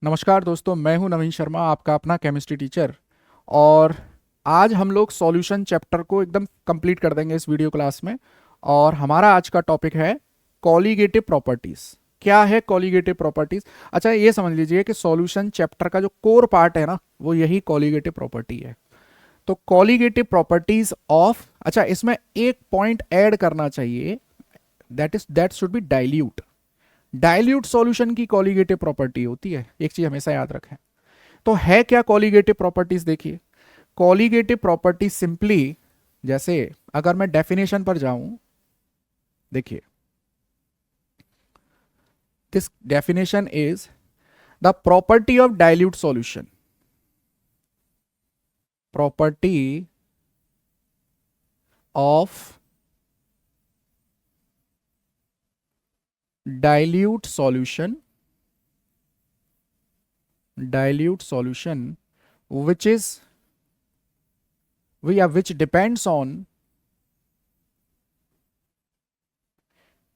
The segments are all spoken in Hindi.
नमस्कार दोस्तों, मैं हूं नवीन शर्मा, आपका अपना केमिस्ट्री टीचर। और आज हम लोग सॉल्यूशन चैप्टर को एकदम कंप्लीट कर देंगे इस वीडियो क्लास में। और हमारा आज का टॉपिक है कॉलीगेटिव प्रॉपर्टीज। क्या है कॉलीगेटिव प्रॉपर्टीज? अच्छा, ये समझ लीजिए कि सॉल्यूशन चैप्टर का जो कोर पार्ट है ना, वो यही कॉलीगेटिव प्रॉपर्टी है। तो कॉलीगेटिव प्रॉपर्टीज ऑफ, अच्छा इसमें एक पॉइंट ऐड करना चाहिए, that should be dilute. Dilute solution की कॉलीगेटिव प्रॉपर्टी होती है, एक चीज हमेशा याद रखें। तो है क्या कॉलीगेटिव प्रॉपर्टीज? देखिए, कॉलीगेटिव प्रॉपर्टी सिंपली, जैसे अगर मैं डेफिनेशन पर जाऊं, देखिए this definition is the property of dilute solution. Property of dilute solution, dilute solution which is which depends on,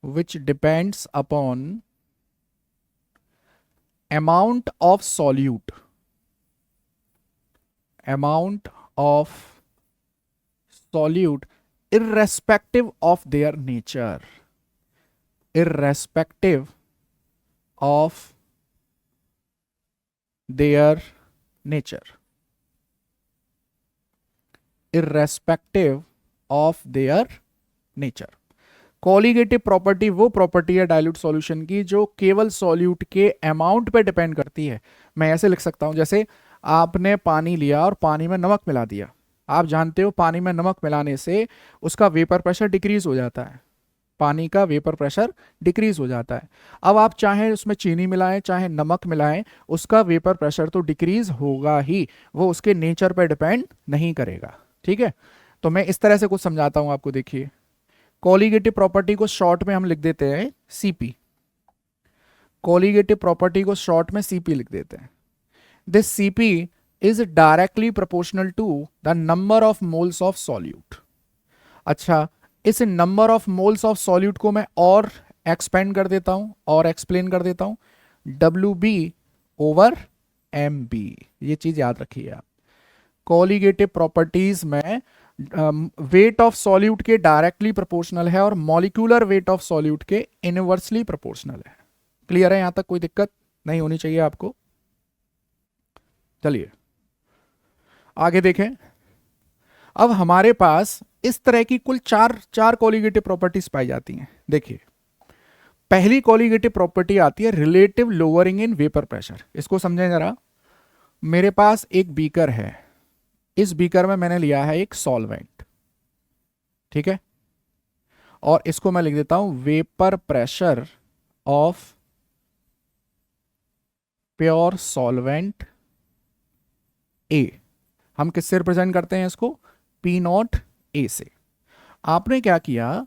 which depends upon amount of solute, amount of solute irrespective of their nature, irrespective of their nature, irrespective of their nature। Colligative property वो प्रॉपर्टी है डाइल्यूट सॉल्यूशन की जो केवल सॉल्यूट के अमाउंट पे डिपेंड करती है। मैं ऐसे लिख सकता हूं, जैसे आपने पानी लिया और पानी में नमक मिला दिया। आप जानते हो पानी में नमक मिलाने से उसका वेपर प्रेशर डिक्रीज हो जाता है, पानी का वेपर प्रेशर डिक्रीज हो जाता है। अब आप चाहे उसमें चीनी मिलाएं चाहे नमक मिलाएं, उसका वेपर प्रेशर तो डिक्रीज होगा ही, वो उसके नेचर पर डिपेंड नहीं करेगा। ठीक है, तो मैं इस तरह से कुछ समझाता हूं आपको। देखिए, कॉलीगेटिव प्रॉपर्टी को शॉर्ट में हम लिख देते हैं सीपी। कॉलीगेटिव प्रॉपर्टी को शॉर्ट में सीपी लिख देते हैं। This CP is directly proportional to the number of moles of solute. अच्छा, इस number of moles of solute को मैं और एक्सपेंड कर देता हूं और एक्सप्लेन कर देता हूं, W B over M B. ये चीज याद रखिए आप। कॉलीगेटिव प्रॉपर्टीज में वेट ऑफ सॉल्यूट के डायरेक्टली प्रोपोर्शनल है और मॉलिक्यूलर वेट ऑफ सॉल्यूट के इनवर्सली प्रोपोर्शनल है। क्लियर है? यहां तक कोई दिक्कत नहीं होनी चाहिए आपको। चलिए आगे देखें। अब हमारे पास इस तरह की कुल चार चार कॉलीगेटिव प्रॉपर्टीज पाई जाती हैं। देखिए, पहली कॉलीगेटिव प्रॉपर्टी आती है relative lowering in vapour pressure. इसको समझें जरा। मेरे पास एक बीकर है, इस बीकर में मैंने लिया है एक सॉल्वेंट, ठीक है, और इसको मैं लिख देता हूं vapour pressure of pure solvent A. हम किससे रिप्रेजेंट करते हैं इसको? पी नॉट ए से। आपने क्या किया,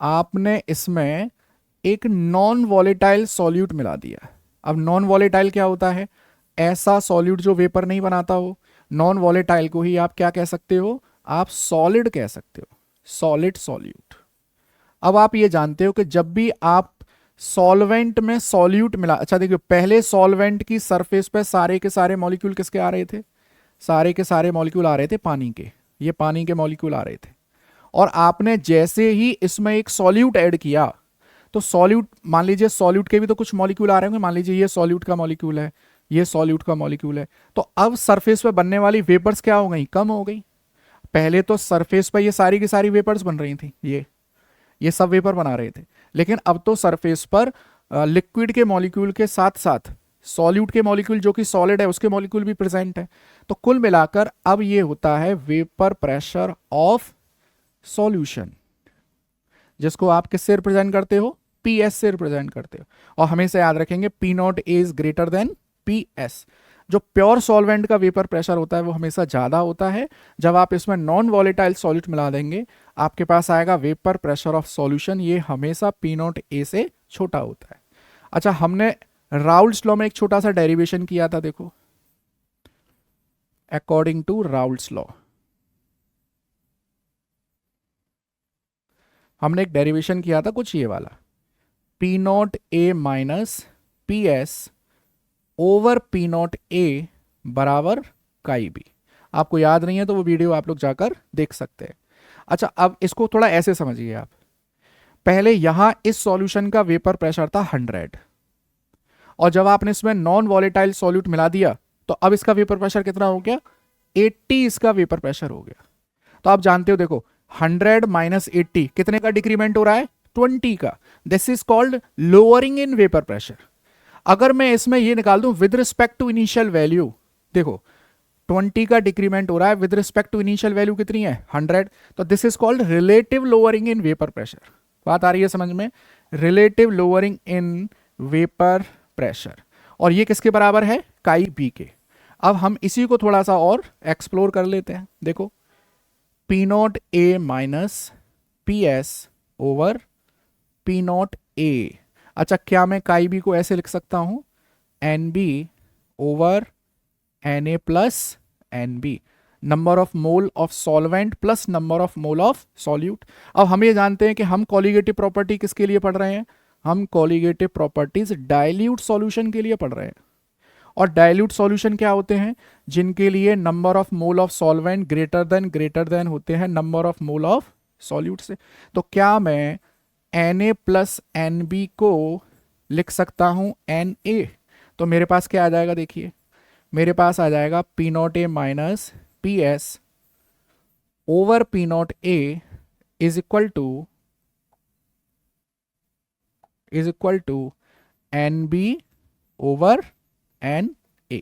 आपने इसमें एक नॉन वॉलेटाइल सॉल्यूट मिला दिया। अब नॉन वॉलेटाइल क्या होता है? ऐसा सॉल्यूट जो वेपर नहीं बनाता हो। नॉन वॉलेटाइल को ही आप क्या कह सकते हो? आप सॉलिड कह सकते हो, सॉलिड सॉल्यूट। अब आप ये जानते हो कि जब भी आप सॉल्वेंट में सॉल्यूट मिला, अच्छा देखिए, पहले सॉल्वेंट की सरफेस पे सारे के सारे मॉलिक्यूल किसके आ रहे थे? सारे के सारे मॉलिक्यूल आ रहे थे पानी के। ये पानी के मॉलिक्यूल आ रहे थे। और आपने जैसे ही इसमें एक सॉल्यूट ऐड किया, तो सॉल्यूट, मान लीजिए सॉल्यूट के भी तो कुछ मॉलिक्यूल आ रहे होंगे। मान लीजिए ये सॉल्यूट का मॉलिक्यूल है, ये सॉल्यूट का मॉलिक्यूल है। तो अब सरफेस पे बनने वाली वेपर्स क्या हो गई? कम हो गई। पहले तो सरफेस पे ये सारी की सारी वेपर्स बन रही थी, ये सब वेपर बना रहे थे। लेकिन अब तो सरफेस पर लिक्विड के मॉलिक्यूल के साथ साथ सॉल्यूट के मॉलिक्यूल, जो कि सॉलिड है, उसके मॉलिक्यूल भी प्रेजेंट है। तो कुल मिलाकर अब ये होता है वेपर प्रेशर ऑफ सॉल्यूशन, जिसको आप किससे रिप्रेजेंट करते हो? पी एस से रिप्रेजेंट करते हो। और हमेशा याद रखेंगे P naught A is greater than P S. जो प्योर सॉल्वेंट का वेपर प्रेशर होता है वो हमेशा ज्यादा होता है। जब आप इसमें नॉन वॉलेटाइल सॉल्यूट मिला देंगे, आपके पास आएगा वेपर प्रेशर ऑफ सॉल्यूशन, ये हमेशा पी नॉट ए से छोटा होता है। अच्छा, हमने राउल्ट्स लॉ में एक छोटा सा डेरिवेशन किया था, देखो, अकॉर्डिंग टू राउल्ट्स लॉ हमने एक डेरिवेशन किया था कुछ ये वाला, P naught A minus P S over P naught ए बराबर काई बी। आपको याद नहीं है तो वो वीडियो आप लोग जाकर देख सकते हैं। अच्छा, अब इसको थोड़ा ऐसे समझिए आप। पहले यहां इस सॉल्यूशन का वेपर प्रेशर था 100, और जब आपने इसमें नॉन वॉलेटाइल सॉल्यूट मिला दिया तो अब इसका वेपर प्रेशर कितना हो गया, 80 इसका वेपर प्रेशर हो गया। तो आप जानते हो, देखो 100 माइनस 80 कितने का डिक्रीमेंट हो रहा है, 20 का। This is called lowering in vapour pressure. अगर मैं इसमें ये निकाल दूं with respect to initial value, देखो 20 का डिक्रीमेंट हो रहा है with respect to initial value कितनी है, 100। तो this is called relative lowering in vapour pressure. बात आ रही है समझ में, relative lowering in vapour pressure. और ये किसके बराबर है, काई बी के। अब हम इसी को थोड़ा सा और एक्सप्लोर कर लेते हैं। देखो P naught A minus P S over P naught ए। अच्छा, क्या मैं काई बी को ऐसे लिख सकता हूं, N B over N A plus N B, number of mole of solvent plus number of mole of solute. अब हम ये जानते हैं कि हम कॉलिगेटिव प्रॉपर्टी किसके लिए पढ़ रहे हैं, हम कॉलिगेटिव प्रॉपर्टीज डाइल्यूट सॉल्यूशन के लिए पढ़ रहे हैं। और डाइल्यूट सॉल्यूशन क्या होते हैं, जिनके लिए number of mole of solvent greater than होते हैं number of mole of solute से। तो क्या मैं Na प्लस एन बी को लिख सकता हूं Na? तो मेरे पास क्या आ जाएगा, देखिए मेरे पास आ जाएगा P naught A minus P S over P naught A is equal to N B over N A.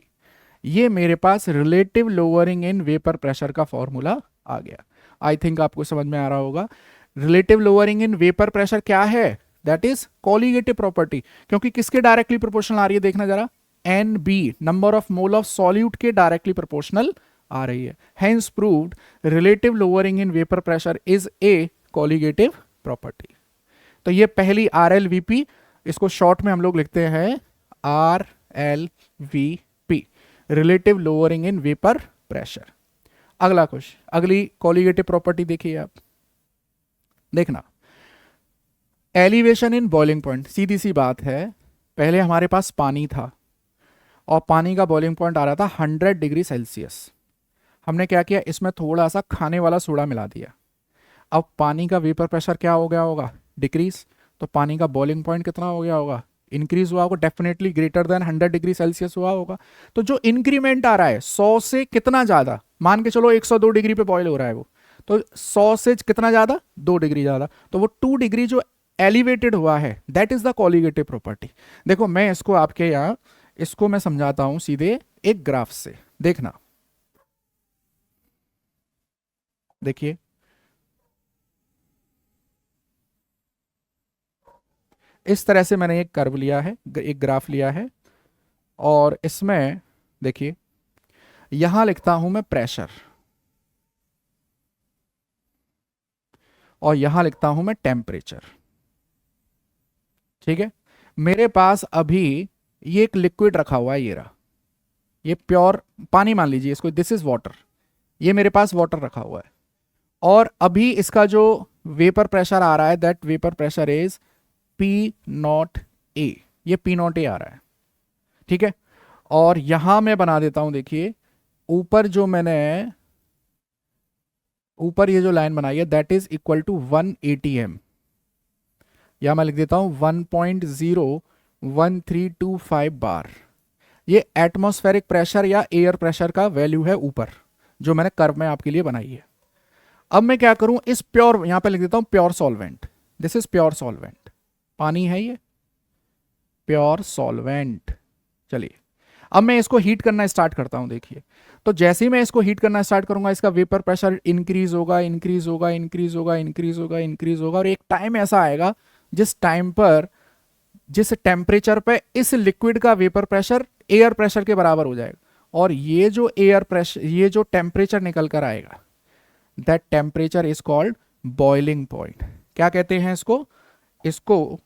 ये मेरे पास relative lowering in vapour pressure का फॉर्मूला आ गया। आई थिंक आपको समझ में आ रहा होगा। Relative lowering in vapour pressure क्या है, दैट इज कॉलिगेटिव प्रॉपर्टी। क्योंकि किसके डायरेक्टली प्रोपोर्शनल आ रही है, देखना जरा, N B number of mole of solute के डायरेक्टली प्रोपोर्शनल आ रही है। Hence proved relative lowering in vapour pressure is a colligative property. तो ये पहली आर एल वी पी, इसको शॉर्ट में हम लोग लिखते हैं R L V P, relative lowering in vapour pressure. अगला क्वेश्चन, अगली कॉलिगेटिव प्रॉपर्टी देखिए आप, देखना एलिवेशन इन बॉइलिंग पॉइंट। सीधी सी बात है, पहले हमारे पास पानी था और पानी का बॉइलिंग पॉइंट आ रहा था 100 डिग्री सेल्सियस। हमने क्या किया, इसमें थोड़ा सा खाने वाला सोडा मिला दिया। अब पानी का वेपर प्रेशर क्या हो गया होगा, डिक्रीज। तो पानी का बॉइलिंग पॉइंट कितना हो गया होगा, इंक्रीज हुआ होगा, definitely greater than 100 degree Celsius हुआ होगा। तो जो इंक्रीमेंट आ रहा है 100 से कितना ज्यादा, मान के चलो 102 डिग्री पे बॉयल हो रहा है वो, तो 100 से कितना ज्यादा, 2 डिग्री ज्यादा, तो वो 2 डिग्री जो एलिवेटेड हुआ है that is the colligative property. देखो मैं इसको आपके यहाँ, इसको मैं समझाता हूं सीधे एक ग्राफ से, देखना। देखिए इस तरह से मैंने एक कर्व लिया है, एक ग्राफ लिया है, और इसमें देखिए यहां लिखता हूं मैं प्रेशर और यहां लिखता हूं मैं टेम्परेचर। ठीक है, मेरे पास अभी ये एक लिक्विड रखा हुआ है, ये रहा, ये प्योर पानी मान लीजिए इसको, दिस इज वाटर, ये मेरे पास वाटर रखा हुआ है। और अभी इसका जो वेपर प्रेशर आ रहा है that vapour pressure is P naught ए, ये पी नॉट ए आ रहा है। ठीक है, और यहां मैं बना देता हूं, देखिए ऊपर जो मैंने ऊपर ये जो लाइन बनाई है that is equal to 1 atm, या मैं लिख देता हूं 1.01325 बार। ये एटमॉस्फेरिक प्रेशर या एयर प्रेशर का वैल्यू है ऊपर, जो मैंने कर्व में आपके लिए बनाई है। अब मैं क्या करूं, इस प्योर, यहां पे लिख देता हूं pure solvent, this is pure solvent, पानी है ये प्योर सॉल्वेंट। चलिए अब मैं इसको हीट करना स्टार्ट करता हूं। देखिए तो जैसे ही मैं इसको हीट करना स्टार्ट करूंगा इसका वेपर प्रेशर इंक्रीज होगा, इंक्रीज होगा, इंक्रीज होगा, इंक्रीज होगा, इंक्रीज होगा, और एक टाइम ऐसा आएगा जिस टाइम पर, जिस टेम्परेचर पे इस लिक्विड का वेपर प्रेशर एयर प्रेशर के बराबर हो जाएगा। और ये जो एयर प्रेशर, ये जो टेम्परेचर निकल कर आएगा that temperature is called boiling point. क्या कहते हैं इसको, इसको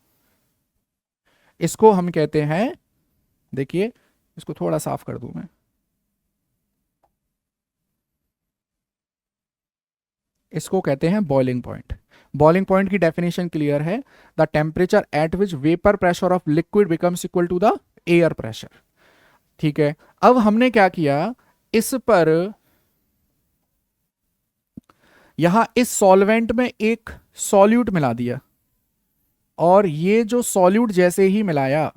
इसको हम कहते हैं, देखिए इसको थोड़ा साफ कर दूं मैं, इसको कहते हैं बॉइलिंग पॉइंट। बॉइलिंग पॉइंट की डेफिनेशन क्लियर है, the temperature at which vapour pressure of liquid becomes equal to the air pressure. ठीक है, अब हमने क्या किया, इस पर यहां इस सॉल्वेंट में एक सॉल्यूट मिला दिया, और ये जो सॉल्यूट जैसे ही मिलाया,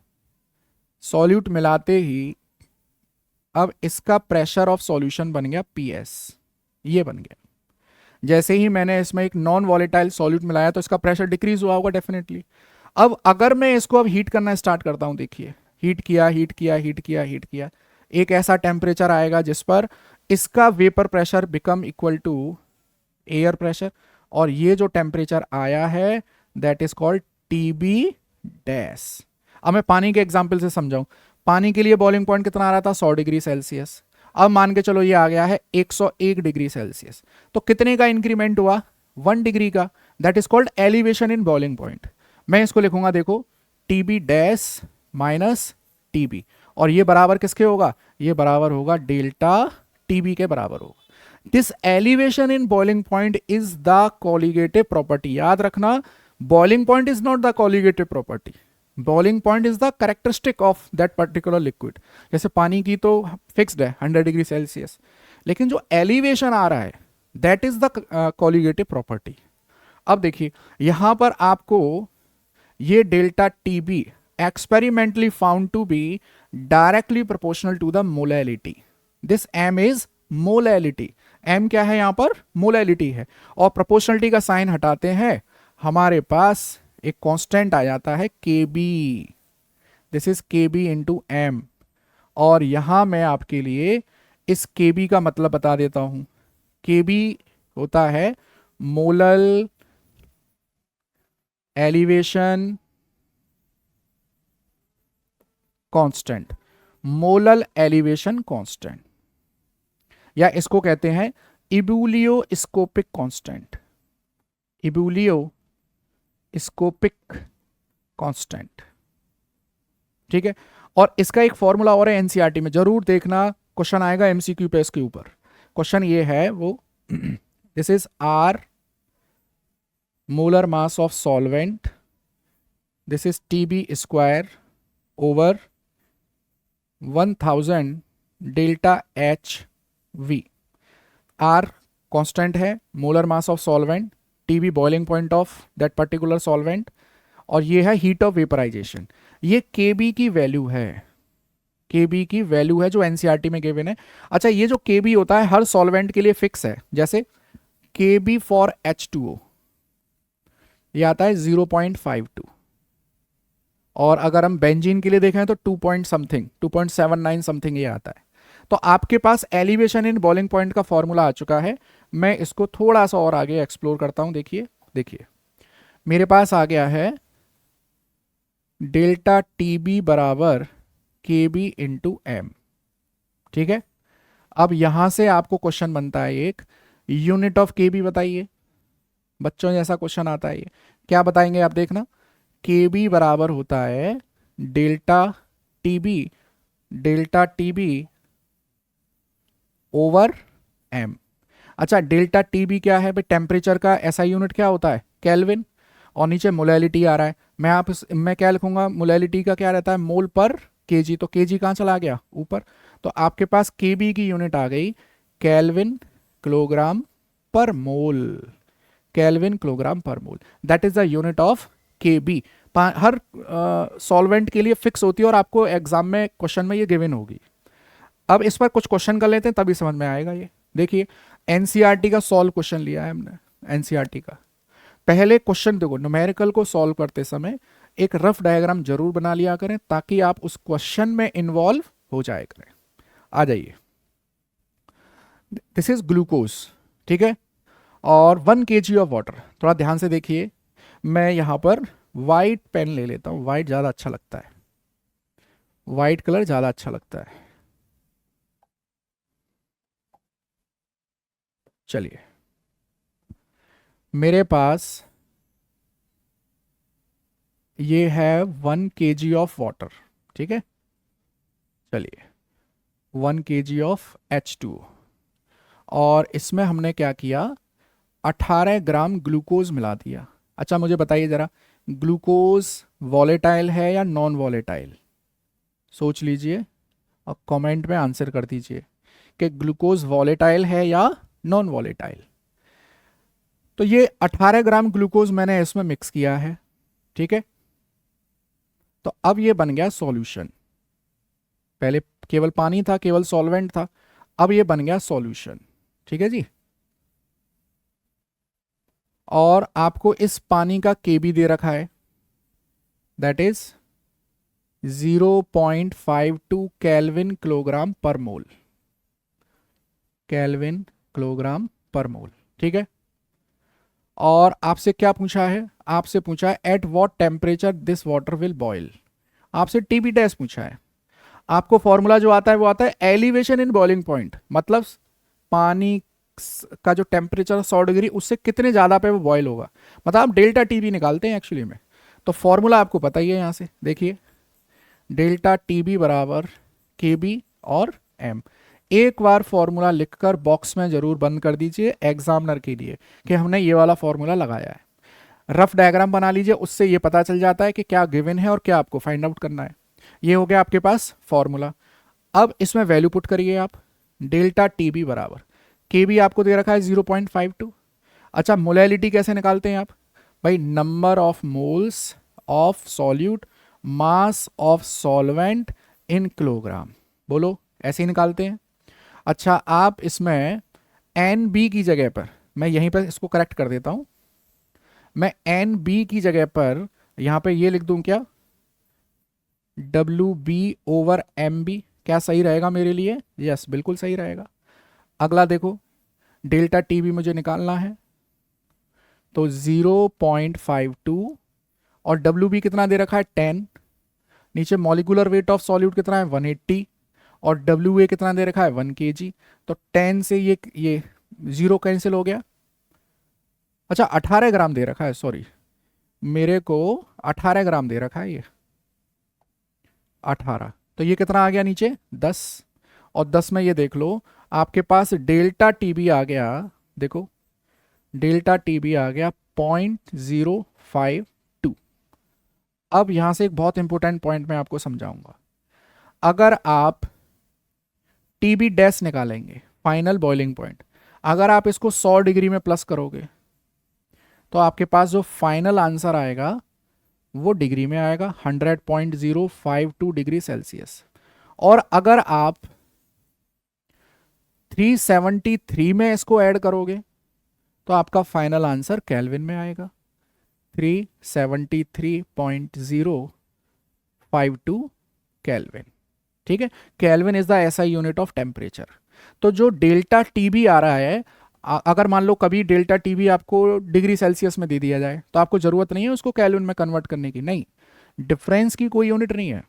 सॉल्यूट मिलाते ही अब इसका प्रेशर ऑफ सॉल्यूशन बन गया पीएस, ये बन गया। जैसे ही मैंने इसमें एक नॉन वॉलेटाइल सॉल्यूट मिलाया तो इसका प्रेशर डिक्रीज हुआ होगा डेफिनेटली। अब अगर मैं इसको अब हीट करना स्टार्ट करता हूं, देखिए हीट किया हीट किया हीट किया हीट किया, एक ऐसा टेम्परेचर आएगा जिस पर इसका vapour pressure become equal to air pressure, और ये जो टेम्परेचर आया है that is called TB dash. अब मैं पानी के एग्जाम्पल से समझाऊं, पानी के लिए बॉइलिंग पॉइंट कितना आ रहा था, 100 डिग्री सेल्सियस। अब मान के चलो ये आ गया है 101 डिग्री सेल्सियस, तो कितने का इंक्रीमेंट हुआ, 1 डिग्री का, that is called elevation in boiling point. मैं इसको लिखूंगा, देखो टीबी डैश माइनस टीबी, और ये बराबर किसके होगा, ये बराबर होगा डेल्टा टीबी के बराबर होगा। This elevation in boiling point is the colligative property. याद रखना, boiling point is not the colligative property, boiling point is the characteristic of that particular liquid. जैसे पानी की तो फिक्स्ड है 100 डिग्री सेल्सियस, लेकिन जो एलिवेशन आ रहा है that is the colligative property. अब देखिए यहां पर आपको ये delta TB experimentally found to be directly proportional to the molality. This M is molality, M क्या है यहां पर, मोलैलिटी है, और प्रोपोर्शनलिटी का साइन हटाते हैं, हमारे पास एक कांस्टेंट आ जाता है के बी, दिस इज के बी इंटू एम। और यहां मैं आपके लिए इस के बी का मतलब बता देता हूं, के बी होता है molal elevation constant, molal elevation constant, या इसको कहते हैं इबुलियोस्कोपिक कांस्टेंट, इबुलियोस्कोपिक कांस्टेंट। ठीक है, और इसका एक फॉर्मूला और है, एनसीईआरटी में जरूर देखना, क्वेश्चन आएगा एमसीक्यू पे इसके ऊपर। क्वेश्चन ये है वो this is R molar mass of solvent, this is TB square over 1000 delta H V. R constant है, molar mass of solvent, TB boiling point of that particular solvent, और ये है हीट ऑफ वेपराइजेशन। ये केबी की वैल्यू है, केबी की वैल्यू है जो एनसीईआरटी में गिवन है। अच्छा, ये जो केबी होता है हर सॉल्वेंट के लिए फिक्स है, जैसे केबी फॉर H2O ये आता है 0.52, और अगर हम बेंजीन के लिए देखें तो 2 पॉइंट समथिंग 2.79 समथिंग ये आता है। तो आपके पास एलिवेशन इन बॉइलिंग पॉइंट का फॉर्मूला आ चुका है। मैं इसको थोड़ा सा और आगे एक्सप्लोर करता हूं। देखिए मेरे पास आ गया है डेल्टा टीबी बराबर के बी इंटू एम। ठीक है, अब यहां से आपको क्वेश्चन बनता है एक, यूनिट ऑफ के बी बताइए। बच्चों जैसा क्वेश्चन आता है ये, क्या बताएंगे आप, देखना के बी बराबर होता है डेल्टा टीबी ओवर एम। अच्छा, डेल्टा टीबी क्या है भाई, टेम्परेचर का ऐसा यूनिट क्या होता है, केल्विन, और नीचे मोलैलिटी आ रहा है। मैं क्या लिखूंगा, मोलैलिटी का क्या रहता है, मोल पर केजी, तो केजी कहाँ चला गया, ऊपर। तो आपके पास केबी की यूनिट आ गई kelvin kilogram per mole, kelvin kilogram per mole, that is the unit of KB. हर सॉल्वेंट के लिए फिक्स होती है, और आपको एग्जाम में क्वेश्चन में ये गिवन होगी। अब इस पर कुछ क्वेश्चन कर लेते हैं तभी समझ में आएगा ये। देखिए एनसीईआरटी का सॉल्व क्वेश्चन लिया है हमने, एनसीईआरटी का। पहले क्वेश्चन देखो, न्यूमेरिकल को सॉल्व करते समय एक रफ डायग्राम जरूर बना लिया करें ताकि आप उस क्वेश्चन में इन्वॉल्व हो जाए करें। आ जाइए, दिस इज ग्लूकोज, ठीक है, और 1 kg ऑफ वाटर। थोड़ा ध्यान से देखिए, मैं यहां पर वाइट पेन ले लेता हूं, वाइट ज़्यादा अच्छा लगता है, वाइट कलर ज़्यादा अच्छा लगता है। चलिए, मेरे पास ये है 1 kg ऑफ वाटर, ठीक है। चलिए 1 kg ऑफ H2O, और इसमें हमने क्या किया, 18 ग्राम ग्लूकोज मिला दिया। अच्छा मुझे बताइए ज़रा, ग्लूकोज वॉलेटाइल है या नॉन वॉलेटाइल, सोच लीजिए। और कमेंट में आंसर कर दीजिए कि ग्लूकोज वॉलेटाइल है या नॉन वॉलेटाइल। तो ये 18 ग्राम ग्लूकोज मैंने इसमें मिक्स किया है, ठीक है। तो अब ये बन गया सॉल्यूशन। पहले केवल पानी था, केवल सॉल्वेंट था, अब ये बन गया सॉल्यूशन, ठीक है जी। और आपको इस पानी का केबी दे रखा है, that is 0.52 kelvin kilogram per mole, kelvin kilogram per मोल, ठीक है। और आपसे क्या पूछा है, आपसे पूछा है at what temperature this water will boil, आपसे टीबी टेस्ट पूछा है। आपको फॉर्मूला जो आता है वो आता है एलिवेशन इन बॉइलिंग पॉइंट, मतलब पानी का जो टेम्परेचर 100 डिग्री उससे कितने ज़्यादा पे वो बॉयल होगा, मतलब आप डेल्टा टीबी निकालते हैं एक्चुअली में। तो फॉर्मूला आपको पता ही है, यहाँ से देखिए डेल्टा टीबी बराबर के बी और एम। एक बार फॉर्मूला लिखकर बॉक्स में जरूर बंद कर दीजिए एग्जामिनर के लिए कि हमने ये वाला फॉर्मूला लगाया है। रफ डायग्राम बना लीजिए, उससे ये पता चल जाता है कि क्या गिवन है और क्या आपको फाइंड आउट करना है। ये हो गया आपके पास फॉर्मूला। अब इसमें वैल्यू पुट करिए आप, डेल्टा टी बी बराबर के बी आपको दे रखा है 0.52। अच्छा, मोलैलिटी कैसे निकालते हैं आप, भाई number of moles of solute mass of solvent in kilogram, बोलो ऐसे ही निकालते हैं। अच्छा, आप इसमें एन बी की जगह पर, मैं यहीं पर इसको करेक्ट कर देता हूं, मैं एन बी की जगह पर यहां पे ये लिख दूं क्या, W B over M B, क्या सही रहेगा मेरे लिए, यस बिल्कुल सही रहेगा। अगला देखो, डेल्टा टी बी मुझे निकालना है, तो 0.52 और डब्ल्यू बी कितना दे रखा है 10, नीचे मॉलिकुलर वेट ऑफ सॉल्यूट कितना है 180 और डब्ल्यू ए कितना दे रखा है 1 kg। तो 10 से ये जीरो कैंसिल हो गया। अच्छा 18 ग्राम दे रखा है, सॉरी मेरे को 18 ग्राम दे रखा है ये 18, तो ये कितना आ गया नीचे 10, और 10 में ये देख लो आपके पास डेल्टा टीबी आ गया, देखो डेल्टा टीबी आ गया 0.052। अब यहां से एक बहुत इंपॉर्टेंट पॉइंट मैं आपको समझाऊंगा। अगर आप टीबी डैश निकालेंगे फाइनल बॉइलिंग पॉइंट, अगर आप इसको 100 डिग्री में प्लस करोगे तो आपके पास जो फाइनल आंसर आएगा वो डिग्री में आएगा 100.052 डिग्री सेल्सियस। और अगर आप 373 में इसको ऐड करोगे तो आपका फाइनल आंसर केल्विन में आएगा 373.052 केल्विन, ठीक है। Kelvin is the SI unit of temperature. तो जो डेल्टा टीबी आ रहा है, अगर मान लो कभी डेल्टा टीबी आपको डिग्री सेल्सियस में दे दिया जाए तो आपको जरूरत नहीं है उसको केल्विन में कन्वर्ट करने की, नहीं, डिफरेंस की कोई यूनिट नहीं है।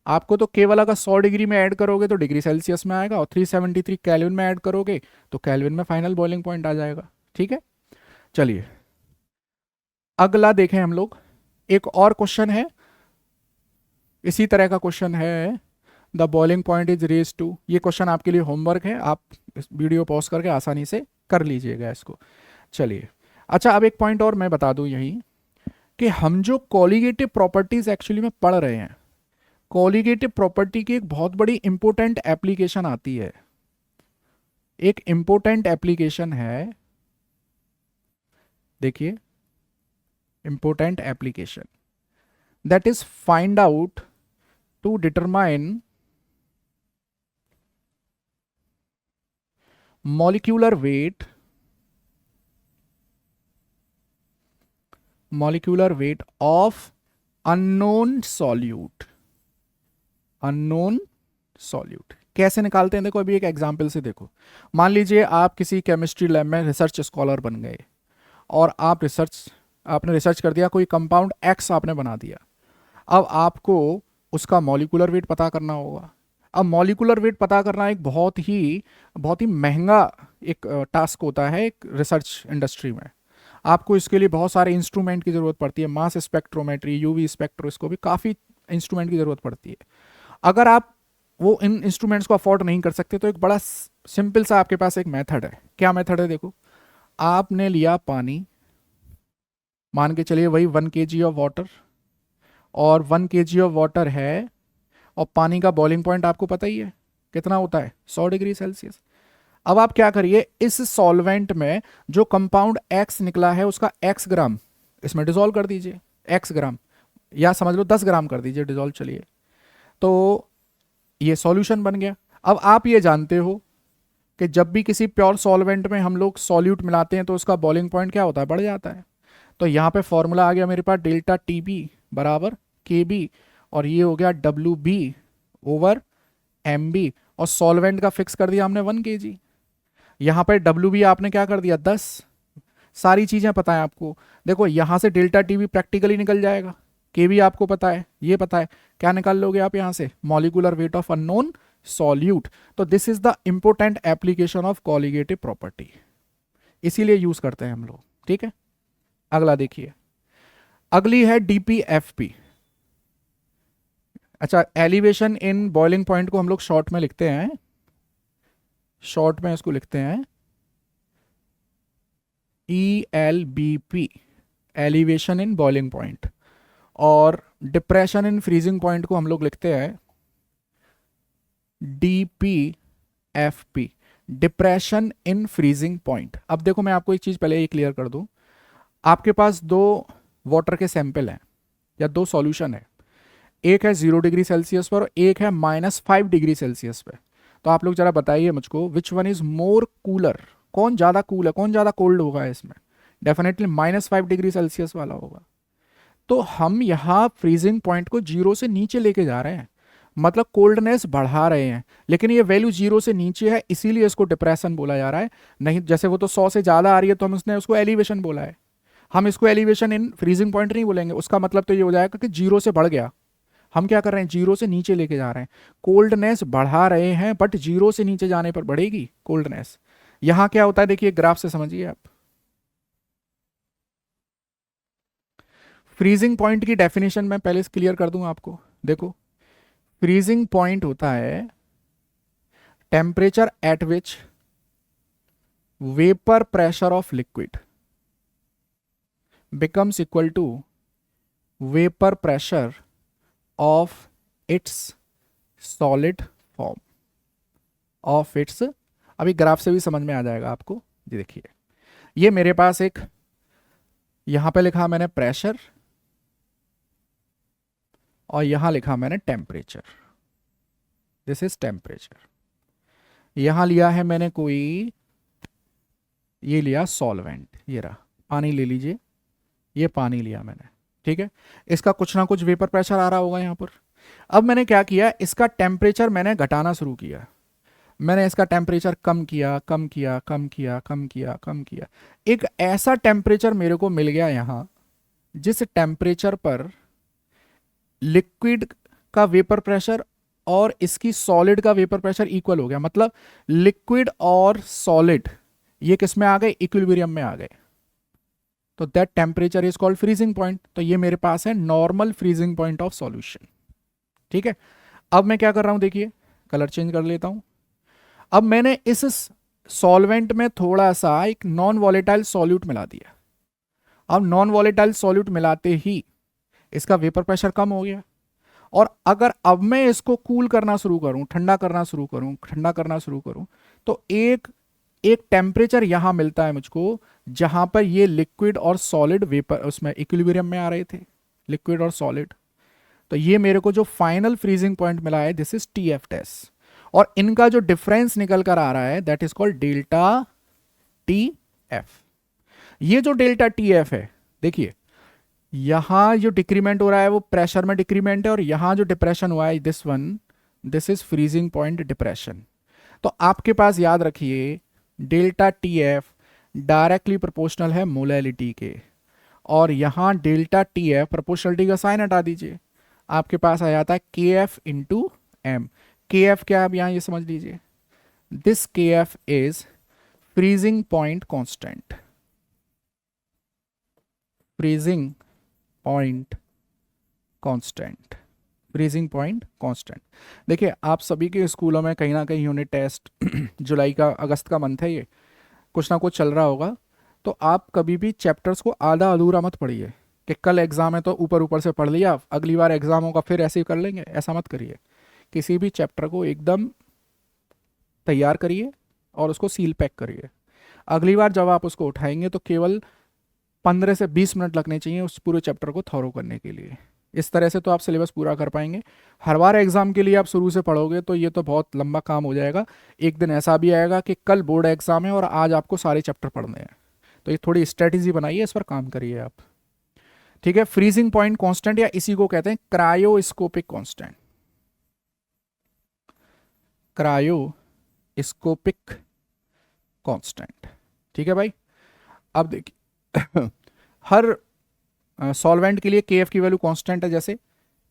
आपको तो केवल अगर 100 डिग्री में ऐड करोगे तो डिग्री सेल्सियस में आएगा और 373 केल्विन में ऐड करोगे तो केल्विन में फाइनल बॉइलिंग पॉइंट आ जाएगा, ठीक है। चलिए अगला देखें हम लोग, एक और क्वेश्चन है, इसी तरह का क्वेश्चन है, the boiling point is raise to, ये क्वेश्चन आपके लिए होमवर्क है, आप इस वीडियो पॉज करके आसानी से कर लीजिएगा इसको। चलिए अच्छा, अब एक पॉइंट और मैं बता दूं यही कि हम जो कॉलिगेटिव प्रॉपर्टीज एक्चुअली में पढ़ रहे हैं, कॉलिगेटिव प्रॉपर्टी की एक बहुत बड़ी इंपॉर्टेंट एप्लीकेशन आती है, एक इंपॉर्टेंट एप्लीकेशन है, देखिए important application that is find out to determine molecular weight of unknown solute, unknown solute कैसे निकालते हैं, देखो अभी एक एग्जांपल से देखो। मान लीजिए आप किसी केमिस्ट्री लैब में रिसर्च स्कॉलर बन गए और आपने रिसर्च कर दिया, कोई कंपाउंड एक्स आपने बना दिया। अब आपको उसका मॉलिक्यूलर वेट पता करना होगा। अब मॉलिक्यूलर वेट पता करना एक बहुत ही महंगा एक टास्क होता है एक रिसर्च इंडस्ट्री में। आपको इसके लिए बहुत सारे इंस्ट्रूमेंट की ज़रूरत पड़ती है, मास स्पेक्ट्रोमेट्री, यूवी स्पेक्ट्रो, इसको भी काफ़ी इंस्ट्रूमेंट की ज़रूरत पड़ती है। अगर आप वो इन इंस्ट्रूमेंट्स को अफोर्ड नहीं कर सकते तो एक बड़ा सिंपल सा आपके पास एक मेथड है। क्या मेथड है, देखो आपने लिया पानी, मान के चलिए वही 1 kg ऑफ वाटर, और 1 kg ऑफ वाटर है और पानी का बॉइलिंग पॉइंट आपको पता ही है कितना होता है, 100 डिग्री सेल्सियस। अब आप क्या करिए, इस सॉल्वेंट में जो कंपाउंड एक्स निकला है उसका एक्स ग्राम इसमें डिजोल्व कर दीजिए, एक्स ग्राम, या समझ लो 10 ग्राम कर दीजिए डिजोल्व, चलिए। तो ये सॉल्यूशन बन गया। अब आप ये जानते हो कि जब भी किसी प्योर सॉल्वेंट में हम लोग सॉल्यूट मिलाते हैं तो उसका बॉइलिंग पॉइंट क्या होता है, बढ़ जाता है। तो यहाँ पे फॉर्मूला आ गया मेरे पास, डेल्टा टी बी बराबर के बी, और ये हो गया W B over M B, और सॉल्वेंट का फिक्स कर दिया हमने 1 kg। यहाँ पर डब्ल्यू बी आपने क्या कर दिया 10, सारी चीज़ें पता है आपको। देखो यहाँ से डेल्टा टी बी प्रैक्टिकली निकल जाएगा, के बी आपको पता है, ये पता है, क्या निकाल लोगे आप यहाँ से, molecular weight of unknown solute. तो this is the important application of colligative property, इसीलिए यूज करते हैं हम लोग, ठीक है। अगला देखिए, अगली है डीपीएफपी। अच्छा, एलिवेशन इन बॉइलिंग पॉइंट को हम लोग शॉर्ट में लिखते हैं, शॉर्ट में इसको लिखते हैं ELBP, elevation in boiling point. और डिप्रेशन इन फ्रीजिंग पॉइंट को हम लोग लिखते हैं DPFP, depression in freezing point. अब देखो मैं आपको एक चीज पहले ये क्लियर कर दूं, आपके पास दो वाटर के सैंपल हैं या दो सॉल्यूशन है, एक है 0 डिग्री सेल्सियस पर और एक है -5 डिग्री सेल्सियस पे। तो आप लोग जरा बताइए मुझको, which one is more cooler, कौन ज़्यादा कूल है, कौन ज़्यादा कोल्ड होगा इसमें, डेफिनेटली -5 डिग्री सेल्सियस वाला होगा। तो हम यहाँ फ्रीजिंग पॉइंट को 0 से नीचे लेके जा रहे हैं, मतलब कोल्डनेस बढ़ा रहे हैं, लेकिन ये वैल्यू 0 से नीचे है इसीलिए इसको डिप्रेशन बोला जा रहा है। नहीं जैसे वो तो 100 से ज़्यादा आ रही है तो हम उसने उसको एलिवेशन बोला है, हम इसको एलिवेशन इन फ्रीजिंग पॉइंट नहीं बोलेंगे। उसका मतलब तो ये हो जाएगा कि 0 से बढ़ गया, हम क्या कर रहे हैं 0 से नीचे लेके जा रहे हैं, कोल्डनेस बढ़ा रहे हैं, बट 0 से नीचे जाने पर बढ़ेगी कोल्डनेस। यहां क्या होता है देखिए, ग्राफ से समझिए आप। फ्रीजिंग पॉइंट की डेफिनेशन मैं पहले क्लियर कर दूं आपको। देखो, फ्रीजिंग पॉइंट होता है temperature at which vapour pressure of liquid becomes equal to vapour pressure of its solid form, of its, अभी ग्राफ से भी समझ में आ जाएगा आपको। जी देखिए, ये मेरे पास एक यहां पे लिखा मैंने प्रेशर और यहां लिखा मैंने टेम्परेचर, दिस इज टेम्परेचर। यहां लिया है मैंने कोई, ये लिया सॉल्वेंट, ये रहा पानी, ले लीजिए, ये पानी लिया मैंने, ठीक है। इसका कुछ ना कुछ वेपर प्रेशर आ रहा होगा यहां पर। अब मैंने क्या किया, इसका टेम्परेचर मैंने घटाना शुरू किया, मैंने इसका टेम्परेचर कम किया कम किया कम किया कम किया कम किया, एक ऐसा टेम्परेचर मेरे को मिल गया यहां जिस टेम्परेचर पर लिक्विड का वेपर प्रेशर और इसकी सॉलिड का वेपर प्रेशर इक्वल हो गया। मतलब लिक्विड और सॉलिड ये किस में आ गए, इक्विलिब्रियम में आ गए। तो that temperature is called freezing point. तो ये मेरे पास है normal freezing point of solution, ठीक है। अब मैं क्या कर रहा हूं देखिए, कलर चेंज कर लेता हूं। अब मैंने इस सॉल्वेंट में थोड़ा सा एक नॉन वॉलेटाइल सॉल्यूट मिला दिया। अब नॉन वॉलेटाइल सॉल्यूट मिलाते ही इसका वेपर प्रेशर कम हो गया, और अगर अब मैं इसको कूल करना शुरू करूं, ठंडा करना शुरू करूं, ठंडा करना शुरू करूं, तो एक टेम्परेचर यहां मिलता है मुझको जहां पर ये लिक्विड और सॉलिड वेपर उसमें इक्विलिब्रियम में आ रहे थे, लिक्विड और सॉलिड। तो ये मेरे को जो फाइनल फ्रीजिंग पॉइंट मिला है दिस इज TF टेस्ट, और इनका जो डिफरेंस निकल कर आ रहा है that is called delta TF। ये जो डेल्टा TF है, देखिए यहां जो डिक्रीमेंट हो रहा है वो प्रेशर में डिक्रीमेंट है, और यहां जो डिप्रेशन हुआ है this one, this is freezing point depression. तो आपके पास याद रखिए डेल्टा TF डायरेक्टली प्रोपोर्शनल है मोलैलिटी के, और यहां डेल्टा TF प्रोपोर्शनलिटी का साइन हटा दीजिए, आपके पास आ जाता है KF इंटू एम। KF क्या है आप यहां ये समझ लीजिए, this KF is freezing point constant, freezing point constant, freezing point constant. देखिए आप सभी के स्कूलों में कहीं ना कहीं यूनिट टेस्ट जुलाई का, अगस्त का मंथ है, ये कुछ ना कुछ चल रहा होगा। तो आप कभी भी चैप्टर्स को आधा अधूरा मत पढ़िए कि कल एग्जाम है तो ऊपर ऊपर से पढ़ लिया, अगली बार एग्जाम होगा फिर ऐसे ही कर लेंगे, ऐसा मत करिए। किसी भी चैप्टर को एकदम तैयार करिए और उसको सील पैक करिए। अगली बार जब आप उसको उठाएंगे तो केवल 15 से 20 मिनट लगने चाहिए उस पूरे चैप्टर को थॉरो करने के लिए। इस तरह से तो आप सिलेबस पूरा कर पाएंगे। हर बार एग्जाम के लिए आप शुरू से पढ़ोगे तो ये तो बहुत लंबा काम हो जाएगा। एक दिन ऐसा भी आएगा कि कल बोर्ड एग्जाम है और आज आपको सारे चैप्टर पढ़ने हैं। तो ये थोड़ी स्ट्रेटेजी बनाइए, इस पर काम करिए आप। ठीक है, फ्रीजिंग पॉइंट कांस्टेंट या इसी को कहते हैं क्रायोस्कोपिक कांस्टेंट। Cryoscopic constant. ठीक है भाई। अब देखिए हर सॉल्वेंट के लिए के एफ की वैल्यू कांस्टेंट है। जैसे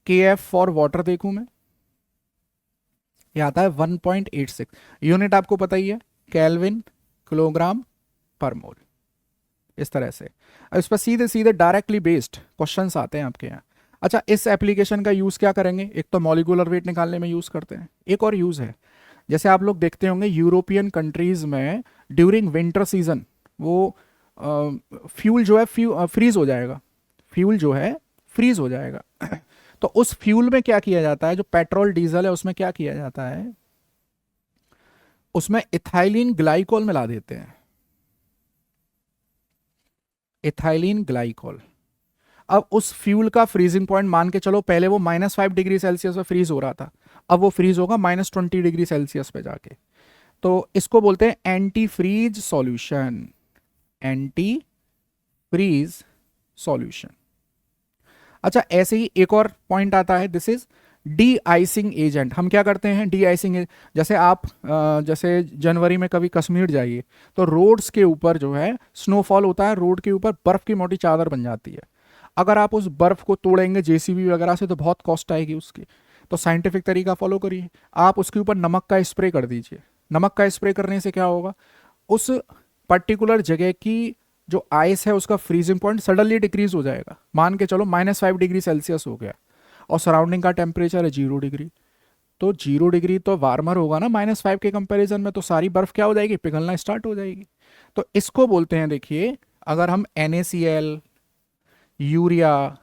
के एफ फॉर वाटर देखूं मैं, ये आता है 1.86। यूनिट आपको पता ही है, केल्विन किलोग्राम पर मोल। इस तरह से अब इस पर सीधे सीधे डायरेक्टली बेस्ड क्वेश्चंस आते हैं आपके यहाँ। अच्छा, इस एप्लीकेशन का यूज़ क्या करेंगे? एक तो मॉलिक्यूलर वेट निकालने में यूज़ करते हैं, एक और यूज़ है, जैसे आप लोग देखते होंगे यूरोपियन कंट्रीज़ में ड्यूरिंग विंटर सीजन वो फ्यूल जो है फ्रीज हो जाएगा। फ्यूल जो है फ्रीज हो जाएगा तो उस फ्यूल में क्या किया जाता है, जो पेट्रोल डीजल है उसमें क्या किया जाता है, उसमें इथाइलिन ग्लाइकोल मिला देते हैं। Ethylene glycol. अब उस फ्यूल का फ्रीजिंग पॉइंट मान के चलो, पहले वो -5 डिग्री सेल्सियस पे फ्रीज हो रहा था, अब वो फ्रीज होगा -20 डिग्री सेल्सियस पे जाके। तो इसको बोलते हैं anti freeze solution. Anti freeze solution. अच्छा, ऐसे ही एक और पॉइंट आता है, this is deicing agent. हम क्या करते हैं डी आइसिंग, जैसे आप जैसे जनवरी में कभी कश्मीर जाइए तो रोड्स के ऊपर जो है स्नोफॉल होता है, रोड के ऊपर बर्फ की मोटी चादर बन जाती है। अगर आप उस बर्फ को तोड़ेंगे जेसीबी वगैरह से तो बहुत कॉस्ट आएगी उसकी। तो साइंटिफिक तरीका फॉलो करिए, आप उसके ऊपर नमक का स्प्रे कर दीजिए। नमक का स्प्रे करने से क्या होगा, उस पर्टिकुलर जगह की जो आइस है उसका फ्रीजिंग पॉइंट सडनली डिक्रीज हो जाएगा। मान के चलो -5 डिग्री सेल्सियस हो गया और सराउंडिंग का टेम्परेचर है 0 डिग्री, तो 0 डिग्री तो वार्मर होगा ना -5 के कंपैरिजन में, तो सारी बर्फ क्या हो जाएगी, पिघलना स्टार्ट हो जाएगी। तो इसको बोलते हैं, देखिए अगर हम NaCl, यूरिया,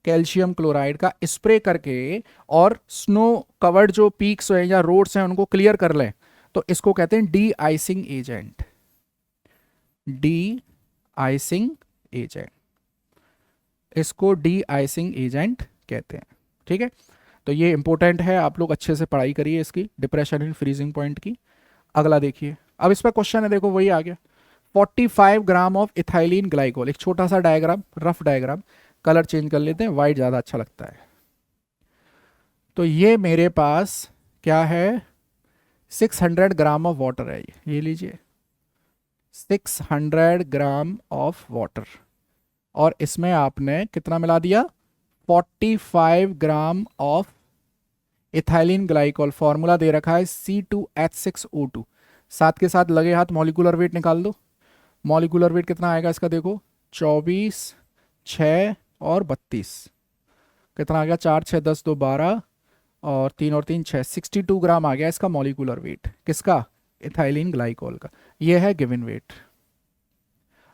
कैल्शियम क्लोराइड का स्प्रे करके और स्नो कवर्ड जो पीक्स हैं या रोड्स हैं उनको क्लियर कर लें तो इसको कहते हैं D icing agent. D icing agent, इसको डी आइसिंग एजेंट कहते हैं। ठीक है, तो ये इंपॉर्टेंट है, आप लोग अच्छे से पढ़ाई करिए इसकी, डिप्रेशन इन फ्रीजिंग पॉइंट की। अगला देखिए, अब इस पर क्वेश्चन है, देखो वही आ गया। 45 ग्राम ऑफ इथाइलिन ग्लाइकोल। एक छोटा सा diagram, rough diagram, colour change कर लेते हैं, वाइट ज़्यादा अच्छा लगता है। तो ये मेरे पास क्या है, 600 ग्राम ऑफ वाटर है, ये लीजिए 600 ग्राम ऑफ वाटर, और इसमें आपने कितना मिला दिया, 45 gram of ethylene glycol. Formula दे रखा है C2H6O2। साथ के साथ लगे हाथ मॉलिक्यूलर वेट निकाल दो। मॉलिक्यूलर वेट कितना आएगा इसका, देखो 24, 6 और 32, कितना आ गया, 4, 6, 10, 2, 12 और 3 और 3, 6, 62 ग्राम आ गया इसका मॉलिक्यूलर वेट। किसका, इथाइलिन ग्लाइकोल का। ये है गिवन वेट।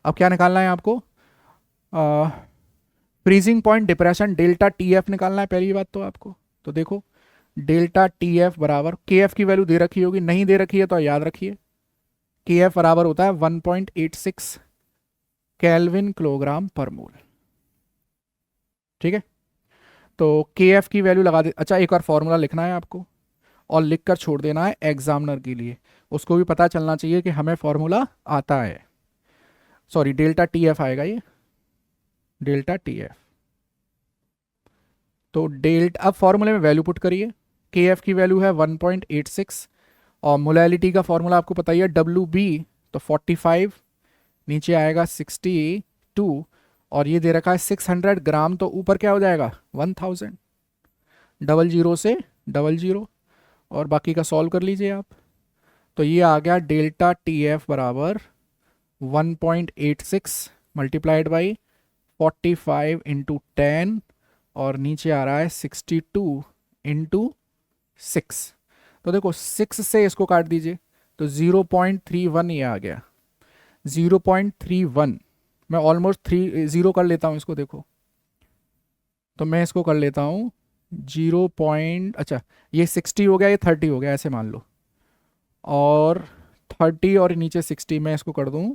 अब क्या निकालना है आपको, freezing point depression delta TF निकालना है पहली बात तो आपको। तो देखो डेल्टा TF बराबर, KF की वैल्यू दे रखी होगी, नहीं दे रखी है तो याद रखिए, KF बराबर होता है 1.86 केल्विन किलोग्राम पर मोल। ठीक है, तो KF की वैल्यू लगा दे। अच्छा, एक और फॉर्मूला लिखना है आपको और लिख कर छोड़ देना है एग्जामिनर के लिए, उसको भी पता चलना चाहिए कि हमें फॉर्मूला आता है। सॉरी, डेल्टा TF आएगा ये, डेल्टा TF। तो अब फॉर्मूले में वैल्यू पुट करिए, KF की वैल्यू है 1.86 और मोलैलिटी का फॉर्मूला आपको पता ही है WB, तो 45 नीचे आएगा 62 और ये दे रखा है 600 ग्राम, तो ऊपर क्या हो जाएगा 1000, 00 से 00 और बाकी का सॉल्व कर लीजिए आप। तो ये आ गया डेल्टा TF बराबर 1.86 मल्टीप्लाइड बाई 45 इंटू 10 और नीचे आ रहा है 62 इंटू 6। तो देखो 6 से इसको काट दीजिए तो 0.31 ये आ गया, 0.31। मैं ऑलमोस्ट 0 कर लेता हूँ इसको, देखो तो मैं इसको कर लेता हूँ अच्छा, ये 60 हो गया, ये 30 हो गया, ऐसे मान लो। और 30 और नीचे 60 मैं इसको कर दूं,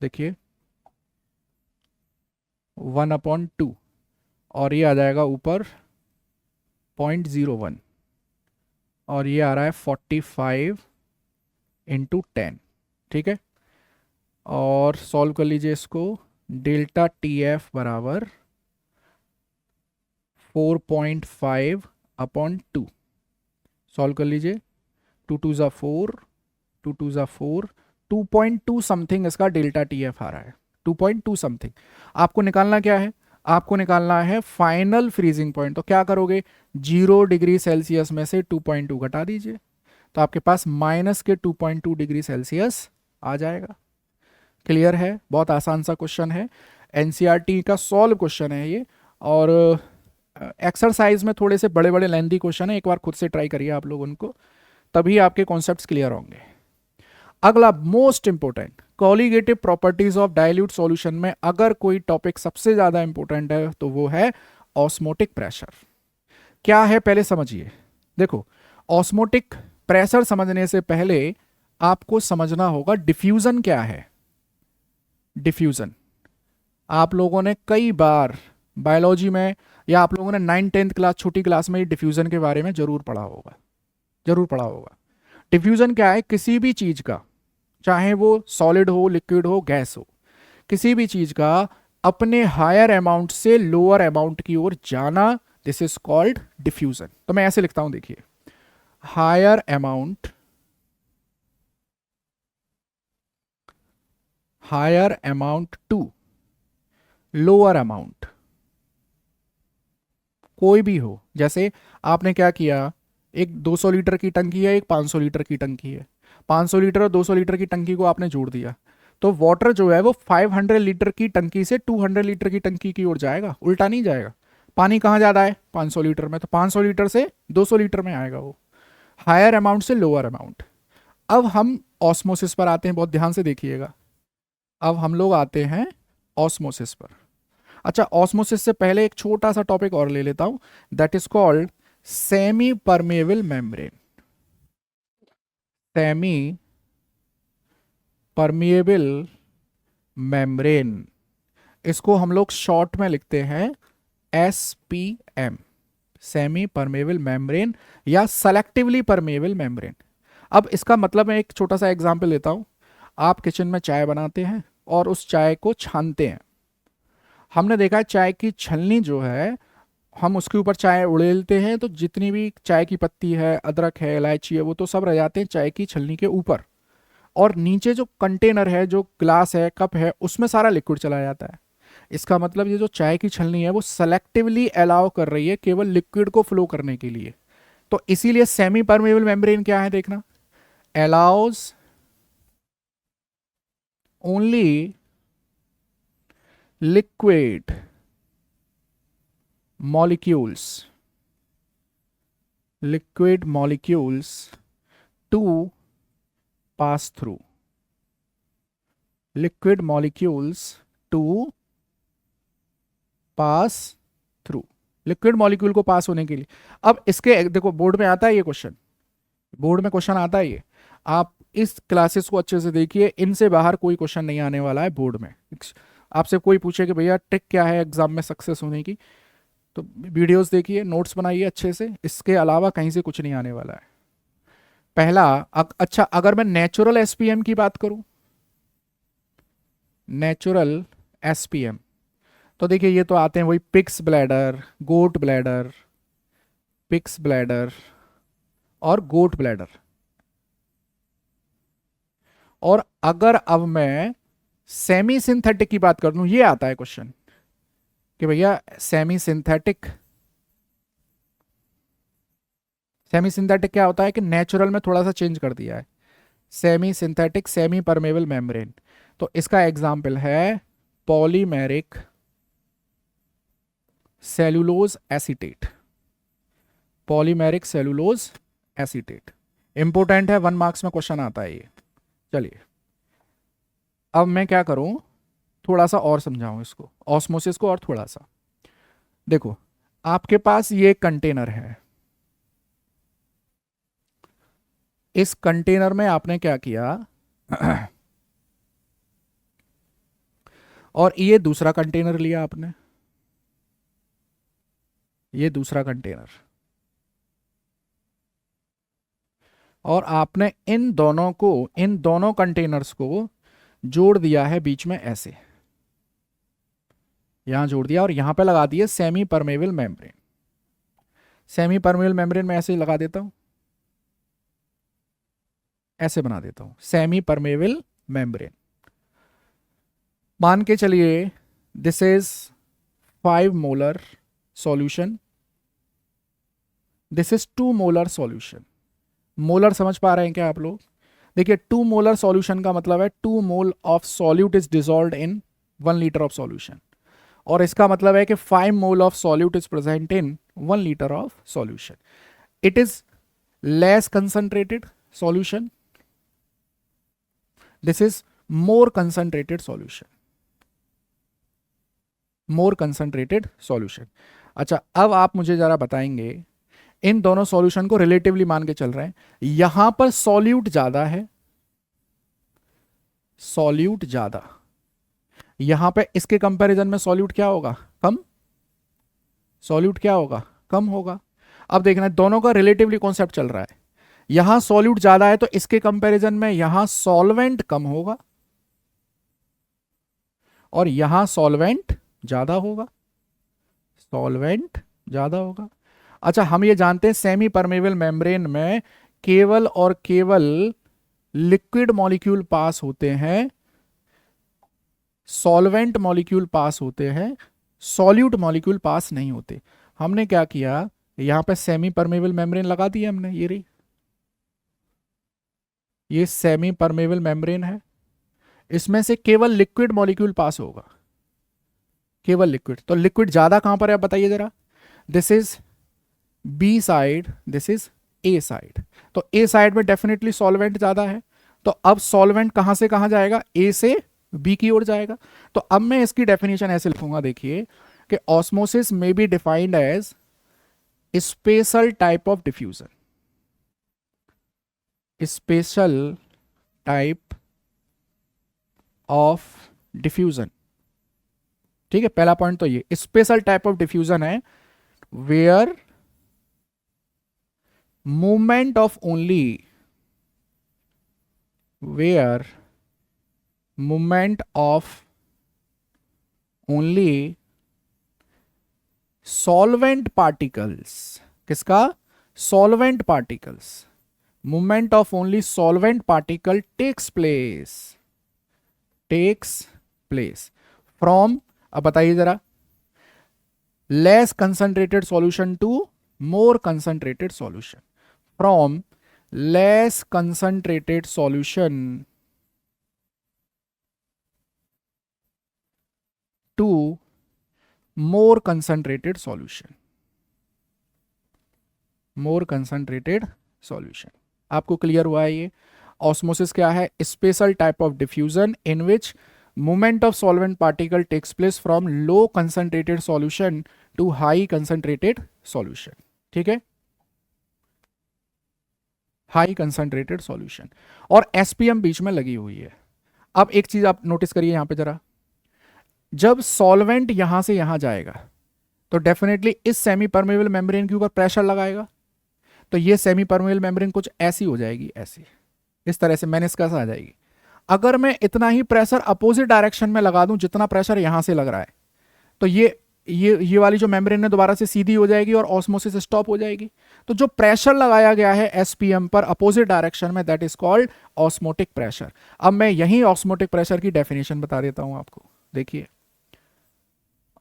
देखिए 1/2, और ये आ जाएगा ऊपर 0.01, और ये आ रहा है 45 × 10। ठीक है, और सॉल्व कर लीजिए इसको। डेल्टा टी एफ बराबर 4.5/2। सॉल्व कर लीजिए। 2 2 ज़ा 4, 2 2 ज़ा 4, 2.2 समथिंग इसका डेल्टा टी एफ आ रहा है, 2.2 समथिंग। आपको निकालना क्या है? आपको निकालना है फाइनल फ्रीजिंग पॉइंट। तो क्या करोगे, 0 डिग्री सेल्सियस में से 2.2 घटा दीजिए, तो आपके पास माइनस के 2.2 डिग्री सेल्सियस आ जाएगा। क्लियर है? बहुत आसान सा क्वेश्चन है, एनसीईआरटी का सॉल्व क्वेश्चन है ये। और एक्सरसाइज में थोड़े से बड़े बड़े लेंथी क्वेश्चन है, एक बार खुद से ट्राई करिए आप लोग उनको, तभी आपके कॉन्सेप्ट्स क्लियर होंगे। अगला most important, colligative properties of dilute solution में अगर कोई टॉपिक सबसे ज्यादा इंपॉर्टेंट है तो वो है ऑस्मोटिक प्रेशर। क्या है पहले समझिए। देखो, ऑस्मोटिक प्रेशर समझने से पहले आपको समझना होगा डिफ्यूजन क्या है। डिफ्यूजन आप लोगों ने कई बार बायोलॉजी में, या आप लोगों ने 9th 10th क्लास छोटी क्लास में डिफ्यूजन के बारे में जरूर पढ़ा होगा, जरूर पढ़ा होगा। डिफ्यूजन क्या है? किसी भी चीज का, चाहे वो सॉलिड हो, लिक्विड हो, गैस हो, किसी भी चीज का अपने हायर अमाउंट से लोअर अमाउंट की ओर जाना, दिस इज कॉल्ड डिफ्यूजन। तो मैं ऐसे लिखता हूं, देखिए, higher amount to lower amount, कोई भी हो। जैसे आपने क्या किया, एक 200 लीटर की टंकी है, एक 500 लीटर की टंकी है, 500 लीटर और 200 लीटर की टंकी को आपने जोड़ दिया, तो वाटर जो है वो 500 लीटर की टंकी से 200 लीटर की टंकी की ओर जाएगा, उल्टा नहीं जाएगा। पानी कहाँ ज़्यादा है? 500 लीटर में, तो 500 लीटर से 200 लीटर में आएगा वो, हायर अमाउंट से लोअर अमाउंट। अब हम ऑस्मोसिस पर आते हैं, बहुत ध्यान से देखिएगा। अब हम लोग आते हैं ऑस्मोसिस पर। अच्छा, ऑस्मोसिस से पहले एक छोटा सा टॉपिक और ले लेता हूं, that is called semi permeable membrane. Semi permeable membrane, इसको हम लोग शॉर्ट में लिखते हैं SPM, सेमी परमेबल मेम्ब्रेन या सेलेक्टिवली परमेबल मेम्ब्रेन। अब इसका मतलब मैं एक छोटा सा एग्जांपल लेता हूं। आप किचन में चाय बनाते हैं और उस चाय को छानते हैं। हमने देखा है चाय की छलनी जो है, हम उसके ऊपर चाय उड़ेलते हैं तो जितनी भी चाय की पत्ती है, अदरक है, इलायची है, वो तो सब रह जाते हैं चाय की छलनी के ऊपर, और नीचे जो कंटेनर है, जो ग्लास है, कप है, उसमें सारा लिक्विड चला जाता है। इसका मतलब ये जो चाय की छलनी है वो सेलेक्टिवली अलाउ कर रही है केवल लिक्विड को फ्लो करने के लिए। तो इसीलिए सेमी परमेबल मेम्ब्रेन क्या है, देखना, allows only liquid molecules to pass through, liquid molecules to pass through, liquid molecule को पास होने के लिए। अब इसके देखो, बोर्ड में आता है ये क्वेश्चन, बोर्ड में क्वेश्चन आता है ये, आप इस क्लासेस को अच्छे से देखिए, इनसे बाहर कोई क्वेश्चन नहीं आने वाला है बोर्ड में। आपसे कोई पूछे कि भैया ट्रिक क्या है एग्जाम में सक्सेस होने की, तो वीडियोस देखिए, नोट्स बनाइए अच्छे से, इसके अलावा कहीं से कुछ नहीं आने वाला है। पहला, अच्छा, अगर मैं नेचुरल एसपीएम की बात करूं, नेचुरल एसपीएम, तो देखिए ये तो आते हैं वही पिग्स ब्लैडर, गोट ब्लैडर, पिग्स ब्लैडर और गोट ब्लैडर। और अगर अब मैं सेमी सिंथेटिक की बात कर लूं, ये आता है क्वेश्चन कि भैया सेमी सिंथेटिक, सेमी सिंथेटिक क्या होता है कि नेचुरल में थोड़ा सा चेंज कर दिया है, semi synthetic semi permeable membrane. तो इसका एग्जाम्पल है polymeric cellulose acetate, polymeric cellulose acetate. Important है, 1 मार्क्स में क्वेश्चन आता है ये। चलिए, अब मैं क्या करूं, थोड़ा सा और समझाऊं इसको, ऑस्मोसिस को और थोड़ा सा। देखो, आपके पास ये कंटेनर है, इस कंटेनर में आपने क्या किया और ये दूसरा कंटेनर लिया आपने, ये दूसरा कंटेनर, और आपने इन दोनों कंटेनर्स को जोड़ दिया है बीच में ऐसे, यहां जोड़ दिया और यहां पे लगा दिए semi permeable membrane. Semi permeable membrane में ऐसे ही लगा देता हूं, ऐसे बना देता हूं सेमी परमेबल मेम्ब्रेन। मान के चलिए this is 5 molar solution, this is 2 molar solution. Molar समझ पा रहे हैं क्या आप लोग? देखिए 2 मोलर सॉल्यूशन का मतलब है 2 मोल of solute is dissolved in 1 litre of solution, और इसका मतलब है कि 5 मोल of solute is present in 1 litre of solution. It is less concentrated solution, this is more concentrated solution, more concentrated solution. अच्छा, अब आप मुझे जरा बताएंगे, इन दोनों सॉल्यूशन को रिलेटिवली मान के चल रहे हैं, यहां पर सॉल्यूट ज्यादा है, सॉल्यूट ज्यादा, यहां पे इसके कंपैरिजन में सॉल्यूट क्या होगा? कम। सॉल्यूट क्या होगा? कम होगा। अब देखना, दोनों का रिलेटिवली कॉन्सेप्ट चल रहा है, यहां सॉल्यूट ज्यादा है तो इसके कंपैरिजन में यहां सॉल्वेंट कम होगा, और यहां सॉल्वेंट ज्यादा होगा, सॉल्वेंट ज्यादा होगा। अच्छा, हम ये जानते हैं सेमी परमेबल मेम्ब्रेन में केवल और केवल लिक्विड मॉलिक्यूल पास होते हैं, सॉल्वेंट मॉलिक्यूल पास होते हैं, सॉल्यूट मॉलिक्यूल पास नहीं होते। हमने क्या किया, यहां पे सेमी परमेबल मेम्ब्रेन लगा दिया हमने, ये रही, ये सेमी परमेबल मेम्ब्रेन है, इसमें से केवल लिक्विड मॉलिक्यूल पास होगा, केवल लिक्विड। तो लिक्विड ज्यादा कहां पर है बताइए जरा? This is B side, this is A side, तो ए साइड में डेफिनेटली सॉल्वेंट ज्यादा है, तो अब सॉल्वेंट कहां से कहां जाएगा? ए से बी की ओर जाएगा। तो अब मैं इसकी डेफिनेशन ऐसे लिखूंगा, देखिए कि ऑस्मोसिस में be defined as special type of diffusion, special type of diffusion. ठीक है, पहला पॉइंट तो ये स्पेशल टाइप ऑफ डिफ्यूजन है where movement of only, where movement of only solvent particles, किसका? Solvent particles, movement of only solvent particle takes place from, अब बताइए जरा, less concentrated solution to more concentrated solution, from less concentrated solution to more concentrated solution, more concentrated solution. आपको क्लियर हुआ है ये? ऑस्मोसिस क्या है? Special type of diffusion in which movement of solvent particle takes place from low concentrated solution to high concentrated solution. ठीक है, हाई कंसंट्रेटेड सॉल्यूशन, और एसपीएम बीच में लगी हुई है। अब एक चीज आप नोटिस करिए यहां पे जरा, जब सॉल्वेंट यहां से यहां जाएगा तो डेफिनेटली इस सेमी परमेबल मेम्ब्रेन के ऊपर प्रेशर लगाएगा, तो ये सेमी परमेबल मेम्ब्रेन कुछ ऐसी हो जाएगी, ऐसी, इस तरह से मेनिस्कस आ जाएगी। अगर मैं इतना ही प्रेशर अपोजिट डायरेक्शन में लगा दूं जितना प्रेशर यहां से लग रहा है, तो ये वाली जो मेम्ब्रेन है दोबारा से सीधी हो जाएगी और ऑस्मोसिस स्टॉप हो जाएगी। तो जो प्रेशर लगाया गया है एसपीएम पर अपोजिट डायरेक्शन में, that is called osmotic pressure. अब मैं यही ऑस्मोटिक प्रेशर की डेफिनेशन बता देता हूं आपको, देखिए,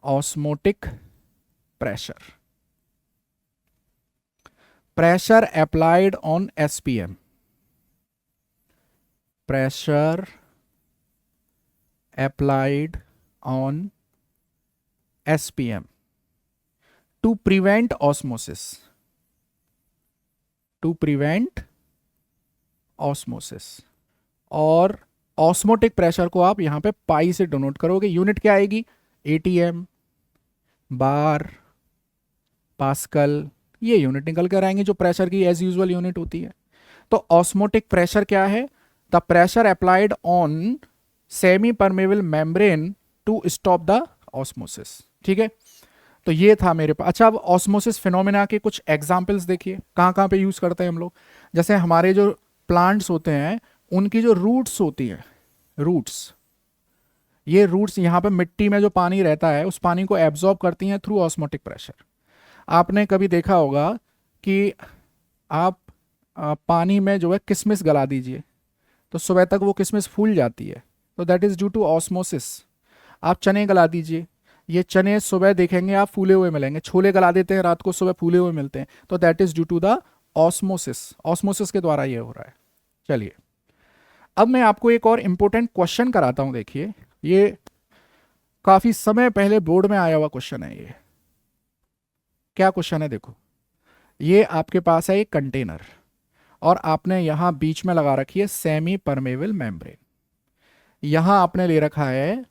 osmotic pressure, pressure applied on SPM, pressure applied on SPM to prevent osmosis, to prevent osmosis। और ऑस्मोटिक प्रेशर को आप यहां पे पाई से डोनोट करोगे, यूनिट क्या आएगी? एटीएम बार पास्कल, ये यूनिट निकल कर आएंगे जो प्रेशर की एज यूजुअल यूनिट होती है। तो ऑस्मोटिक प्रेशर क्या है? The pressure applied on semipermeable membrane to stop the osmosis. ठीक है, तो ये था मेरे पास। अच्छा, अब ऑस्मोसिस फिनोमेना के कुछ एग्जाम्पल्स देखिए कहाँ कहाँ पे यूज करते हैं हम लोग। जैसे हमारे जो प्लांट्स होते हैं उनकी जो रूट्स होती है, रूट्स, ये रूट्स यहाँ पे मिट्टी में जो पानी रहता है उस पानी को एब्जॉर्ब करती हैं थ्रू ऑस्मोटिक प्रेशर। आपने कभी देखा होगा कि आप पानी में जो है किशमिश गला दीजिए तो सुबह तक वो किशमिश फूल जाती है, तो that is due to osmosis. आप चने गला दीजिए, ये चने सुबह देखेंगे आप फूले हुए मिलेंगे। छोले गला देते हैं रात को, सुबह फूले हुए मिलते हैं, तो that is due to the osmosis. Osmosis के द्वारा ये हो रहा है। चलिए, अब मैं आपको एक और इंपॉर्टेंट क्वेश्चन कराता हूं। देखिए, ये काफी समय पहले बोर्ड में आया हुआ क्वेश्चन है। ये क्या क्वेश्चन है? देखो, ये आपके पास है एक कंटेनर और आपने यहां बीच में लगा रखी है सेमी परमेबल मेम्ब्रेन। यहां आपने ले रखा है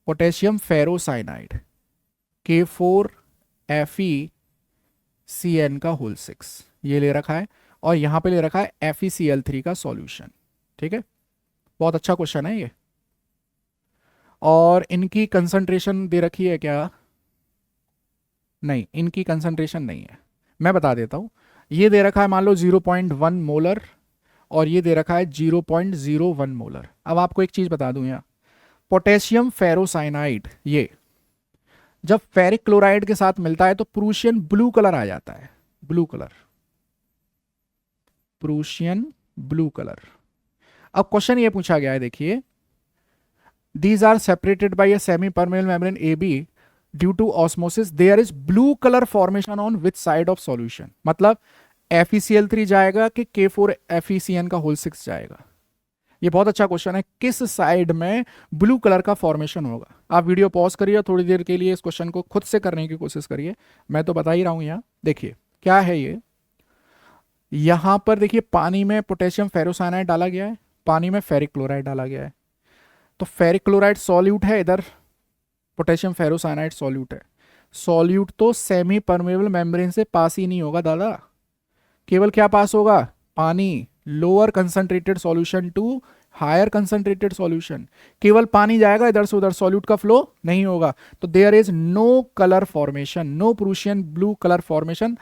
पोटेशियम फेरोसाइनाइड K4FeCN का होल 6, ये ले रखा है, और यहां पे ले रखा है FeCl3 का सॉल्यूशन। ठीक है, बहुत अच्छा क्वेश्चन है ये। और इनकी कंसंट्रेशन दे रखी है क्या? नहीं, इनकी कंसंट्रेशन नहीं है। मैं बता देता हूं, ये दे रखा है मान लो 0.1 मोलर और ये दे रखा है 0.01 मोलर। अब आपको एक चीज बता दूं, यहाँ पोटेशियम फेरोसाइनाइड ये जब फेरिक क्लोराइड के साथ मिलता है तो प्रूशियन ब्लू कलर आ जाता है। Blue colour, Prussian blue colour. अब क्वेश्चन ये पूछा गया है, देखिए, these are separated by a semi permeable membrane AB due to osmosis there is blue color formation on which side of solution। मतलब FeCl3 जाएगा कि K4FeCN का होल 6 जाएगा? ये बहुत अच्छा क्वेश्चन है, किस साइड में ब्लू कलर का फॉर्मेशन होगा। आप वीडियो पॉज करिए, थोड़ी देर के लिए इस क्वेश्चन को खुद से करने की कोशिश करिए, मैं तो बता ही रहा हूं। यहाँ देखिए क्या है ये, यहां पर देखिए पानी में पोटेशियम फेरोसाइनाइड डाला गया है, पानी में फेरिक क्लोराइड डाला गया है। तो फेरिक क्लोराइड सॉल्यूट है, इधर पोटेशियम फेरोसाइनाइड सॉल्यूट है। सॉल्यूट तो सेमी परमेबल मेम्ब्रेन से पास ही नहीं होगा दादा, केवल क्या पास होगा? पानी। Lower concentrated solution to higher concentrated solution, केवल पानी जाएगा इधर से उधर, सॉल्यूट का फ्लो नहीं होगा। तो there is no colour formation, no Prussian blue colour formation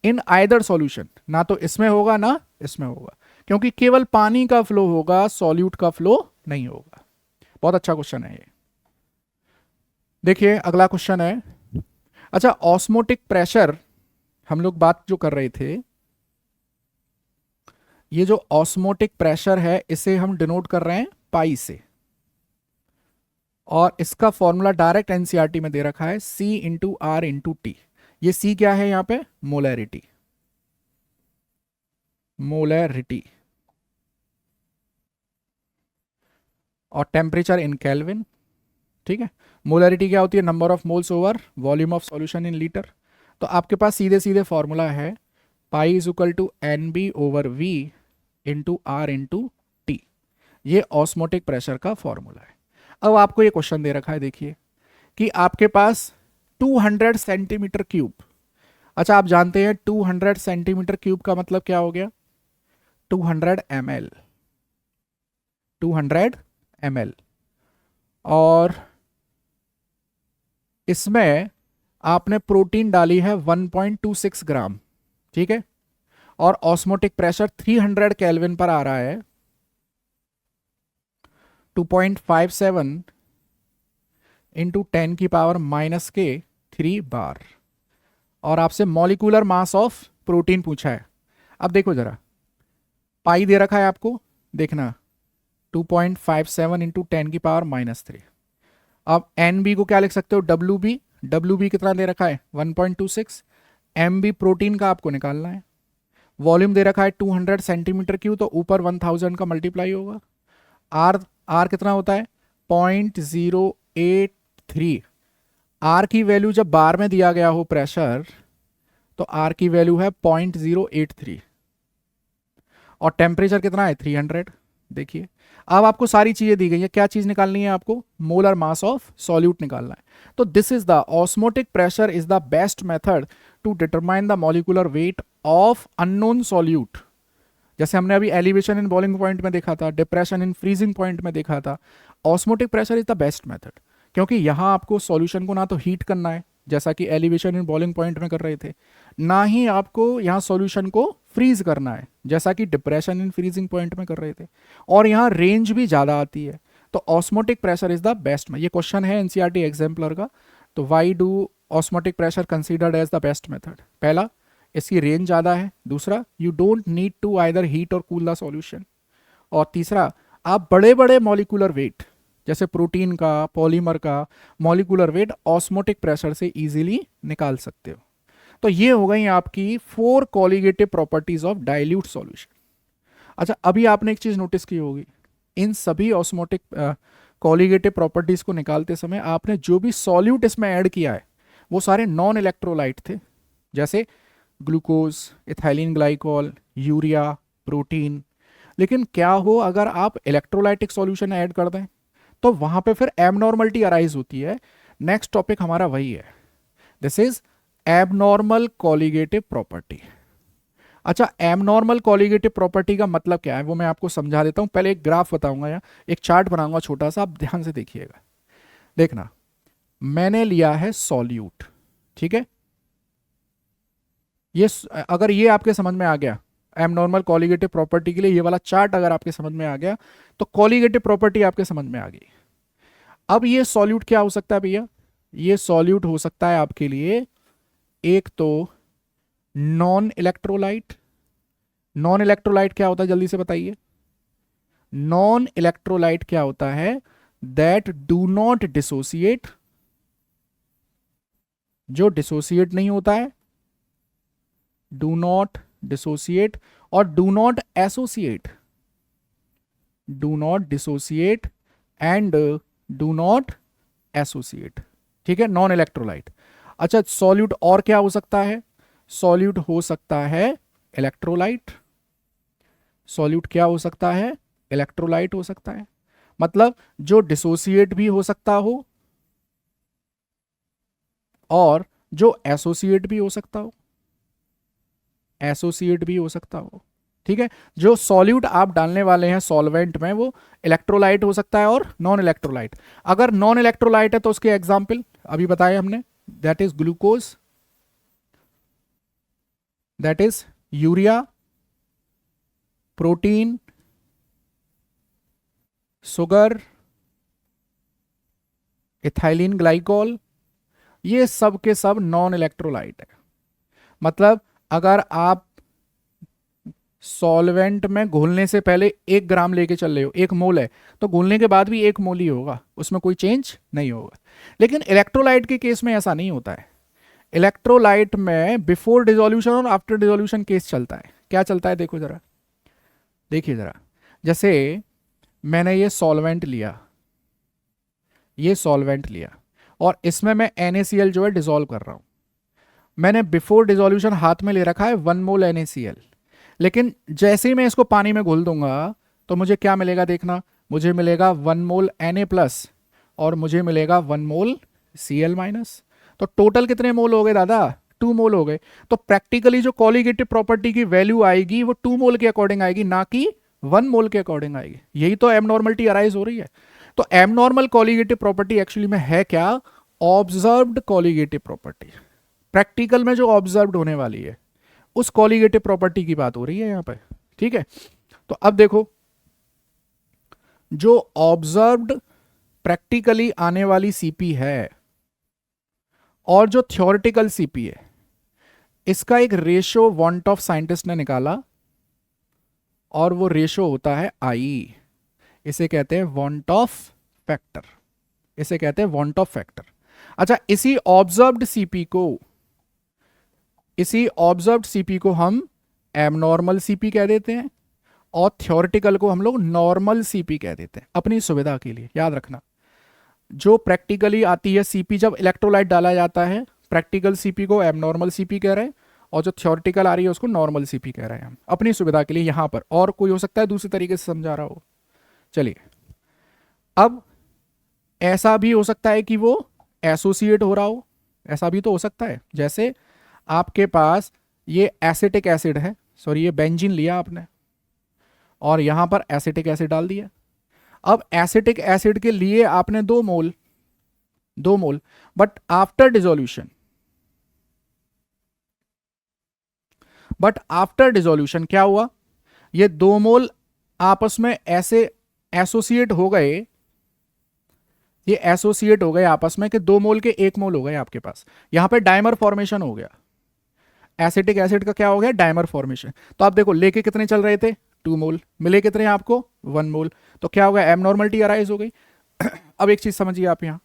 in either solution. ना तो इसमें होगा ना इसमें होगा, क्योंकि केवल पानी का फ्लो होगा, सॉल्यूट का फ्लो नहीं होगा। बहुत अच्छा क्वेश्चन है ये। देखिए अगला क्वेश्चन है, अच्छा ऑस्मोटिक प्रेशर हम लोग बात जो कर रहे थे, ये जो ऑस्मोटिक प्रेशर है इसे हम डिनोट कर रहे हैं पाई से, और इसका फॉर्मूला डायरेक्ट एनसीईआरटी में दे रखा है C/R/T। ये C क्या है यहां पे? Molarity, molarity. और टेम्परेचर इन केल्विन। ठीक है, मोलैरिटी क्या होती है? Number of moles over volume of solution in litre. तो आपके पास सीधे सीधे फॉर्मूला है pi is equal to NB/V into R/T। ये ऑस्मोटिक प्रेशर का फॉर्मूला है। अब आपको ये क्वेश्चन दे रखा है, देखिए कि आपके पास 200 सेंटीमीटर क्यूब। अच्छा, आप जानते हैं 200 सेंटीमीटर क्यूब का मतलब क्या हो गया? 200 ml, 200 ml। और इसमें आपने प्रोटीन डाली है 1.26 ग्राम। ठीक है, और ऑस्मोटिक प्रेशर 300 केल्विन पर आ रहा है, 2.57 इंटू 10⁻³ बार। और आपसे मॉलिक्यूलर मास ऑफ प्रोटीन पूछा है। अब देखो जरा, पाई दे रखा है आपको, देखना 2.57 इंटू 10⁻³ अब NB को क्या लिख सकते हो? WB। WB कितना दे रखा है? 1.26। MB प्रोटीन का आपको निकालना है। वॉल्यूम दे रखा है 200 सेंटीमीटर क्यूब, तो ऊपर 1000 का मल्टीप्लाई होगा। R कितना होता है? 0.083। R की वैल्यू जब बार में दिया गया हो प्रेशर, तो R की वैल्यू है 0.083। और टेम्परेचर कितना है? 300। देखिए, अब आपको सारी चीजें दी गई है, क्या चीज निकालनी है आपको? मोलर मास ऑफ सॉल्यूट निकालना है। तो this is the osmotic pressure is the best method to determine the molecular weight of unknown solute. जैसे हमने अभी एलिवेशन इन बॉइलिंग पॉइंट में देखा था, डिप्रेशन इन फ्रीजिंग पॉइंट में देखा था, osmotic pressure is the best method, क्योंकि यहां आपको सॉल्यूशन को ना तो हीट करना है जैसा कि एलिवेशन इन बॉइलिंग पॉइंट में कर रहे थे, ना ही आपको यहाँ सॉल्यूशन को फ्रीज करना है जैसा कि डिप्रेशन इन फ्रीजिंग पॉइंट में कर रहे थे, और यहाँ रेंज भी ज़्यादा आती है। तो osmotic pressure is the best. ये क्वेश्चन है एनसीईआरटी एग्जाम्पलर का। तो why do osmotic pressure considered as the best method? पहला, इसकी रेंज ज़्यादा है। दूसरा, you don't need to either heat और कूल द सॉल्यूशन। और तीसरा, आप बड़े बड़े मॉलिक्यूलर वेट जैसे प्रोटीन का, पॉलीमर का मॉलिक्यूलर वेट ऑस्मोटिक प्रेशर से इजीली निकाल सकते हो। तो ये हो गई आपकी 4 colligative properties of dilute solution. अच्छा, अभी आपने एक चीज नोटिस की होगी, इन सभी ऑस्मोटिक कॉलिगेटिव प्रॉपर्टीज को निकालते समय आपने जो भी सॉल्यूट इसमें ऐड किया है वो सारे नॉन इलेक्ट्रोलाइट थे, जैसे glucose, ethylene glycol, urea, protein. लेकिन क्या हो अगर आप इलेक्ट्रोलाइटिक सॉल्यूशन ऐड कर दें, तो वहां पे फिर एबनॉर्मलिटी अराइज होती है। नेक्स्ट टॉपिक हमारा वही है, this is abnormal colligative property. अच्छा, एबनॉर्मल कॉलिगेटिव प्रॉपर्टी का मतलब क्या है वो मैं आपको समझा देता हूं। पहले एक ग्राफ बताऊंगा या एक चार्ट बनाऊंगा छोटा सा, आप ध्यान से देखिएगा। देखना, मैंने लिया है सॉल्यूट, ठीक है। ये अगर ये आपके समझ में आ गया, एबनॉर्मल कॉलिगेटिव प्रॉपर्टी के लिए ये वाला चार्ट अगर आपके समझ में आ गया, तो कॉलिगेटिव प्रॉपर्टी आपके समझ में आ गई। अब ये सॉल्यूट क्या हो सकता है भैया? ये सॉल्यूट हो सकता है आपके लिए एक तो नॉन इलेक्ट्रोलाइट। नॉन इलेक्ट्रोलाइट क्या होता है जल्दी से बताइए? नॉन इलेक्ट्रोलाइट क्या होता है? दैट डू नॉट डिसोसिएट, जो डिसोसिएट नहीं होता है, डू नॉट डिसोसिएट, और do not associate, do not dissociate and do not associate, ठीक है, नॉन इलेक्ट्रोलाइट। अच्छा, सॉल्यूट और क्या हो सकता है? सॉल्यूट हो सकता है इलेक्ट्रोलाइट। सॉल्यूट क्या हो सकता है? इलेक्ट्रोलाइट हो सकता है, मतलब जो डिसोसिएट भी हो सकता हो और जो एसोसिएट भी हो सकता हो, एसोसिएट भी हो सकता हो, ठीक है। जो सॉल्यूट आप डालने वाले हैं सॉल्वेंट में वो इलेक्ट्रोलाइट हो सकता है और नॉन इलेक्ट्रोलाइट। अगर नॉन इलेक्ट्रोलाइट है तो उसके एग्जाम्पल अभी बताए हमने, that is glucose, that is urea, protein, sugar, ethylene glycol, ये सब के सब नॉन इलेक्ट्रोलाइट है। मतलब अगर आप सॉल्वेंट में घोलने से पहले 1 ग्राम लेके चल रहे हो, 1 मोल है, तो घोलने के बाद भी 1 मोल ही होगा, उसमें कोई चेंज नहीं होगा। लेकिन इलेक्ट्रोलाइट के केस में ऐसा नहीं होता है। इलेक्ट्रोलाइट में बिफोर डिसोल्यूशन और आफ्टर डिसोल्यूशन केस चलता है। क्या चलता है देखो जरा, देखिए जरा। जैसे मैंने ये सॉल्वेंट लिया, ये सॉल्वेंट लिया, और इसमें मैं NaCl जो है डिसॉल्व कर रहा हूं। मैंने बिफोर डिसोल्यूशन हाथ में ले रखा है 1 मोल NaCl, लेकिन जैसे ही मैं इसको पानी में घोल दूंगा तो मुझे क्या मिलेगा देखना, मुझे मिलेगा 1 मोल Na+ और मुझे मिलेगा 1 मोल Cl-। तो टोटल कितने मोल हो गए दादा? 2 मोल हो गए। तो प्रैक्टिकली जो कॉलिगेटिव प्रॉपर्टी की वैल्यू आएगी वो 2 मोल के अकॉर्डिंग आएगी, ना कि 1 मोल के अकॉर्डिंग आएगी। यही तो एबनॉर्मलिटी अराइज हो रही है। तो एबनॉर्मल कॉलिगेटिव प्रॉपर्टी एक्चुअली में है क्या? Observed colligative property. प्रैक्टिकल में जो ऑब्जर्व्ड होने वाली है उस कॉलिगेटिव प्रॉपर्टी की बात हो रही है यहां पे, ठीक है। तो अब देखो, जो ऑब्जर्व्ड प्रैक्टिकली आने वाली सीपी है और जो थ्योरेटिकल सीपी है, इसका एक रेशो वांट ऑफ साइंटिस्ट ने निकाला, और वो रेशो होता है आई। इसे कहते हैं वांट ऑफ फैक्टर, इसे कहते हैं वांट ऑफ फैक्टर। अच्छा, इसी ऑब्जर्व्ड सीपी को हम एबनॉर्मल सीपी कह देते हैं, और थ्योरेटिकल को हम लोग नॉर्मल सीपी कह देते हैं, अपनी सुविधा के लिए याद रखना। जो प्रैक्टिकली आती है सीपी, जब इलेक्ट्रोलाइट डाला जाता है, प्रैक्टिकल सीपी को एबनॉर्मल सीपी कह रहे हैं, और जो थ्योरेटिकल आ रही है उसको नॉर्मल सीपी कह रहे हैं हम, अपनी सुविधा के लिए। यहां पर और कोई हो सकता है दूसरे तरीके से समझा रहा हो? चलिए, अब ऐसा भी हो सकता है कि वो एसोसिएट हो रहा हो, ऐसा भी तो हो सकता है। जैसे आपके पास ये एसिटिक एसिड है, सॉरी ये बेंजीन लिया आपने और यहां पर एसिटिक एसिड डाल दिया। अब एसिटिक एसिड के लिए आपने 2 मोल, 2 मोल, बट आफ्टर डिसोल्यूशन, क्या हुआ, ये 2 मोल आपस में ऐसे एसोसिएट हो गए, ये एसोसिएट हो गए आपस में कि 2 मोल के 1 मोल हो गए आपके पास, यहां पे डायमर फॉर्मेशन हो गया। एसिटिक एसिड का क्या हो गया, डायमर फॉर्मेशन। तो आप देखो लेके कितने चल रहे थे, 2 मोल, मिले कितने आपको, 1 मोल। तो क्या हो गया, एबनॉर्मलिटी अराइज हो गई। अब एक चीज समझिए आप यहां,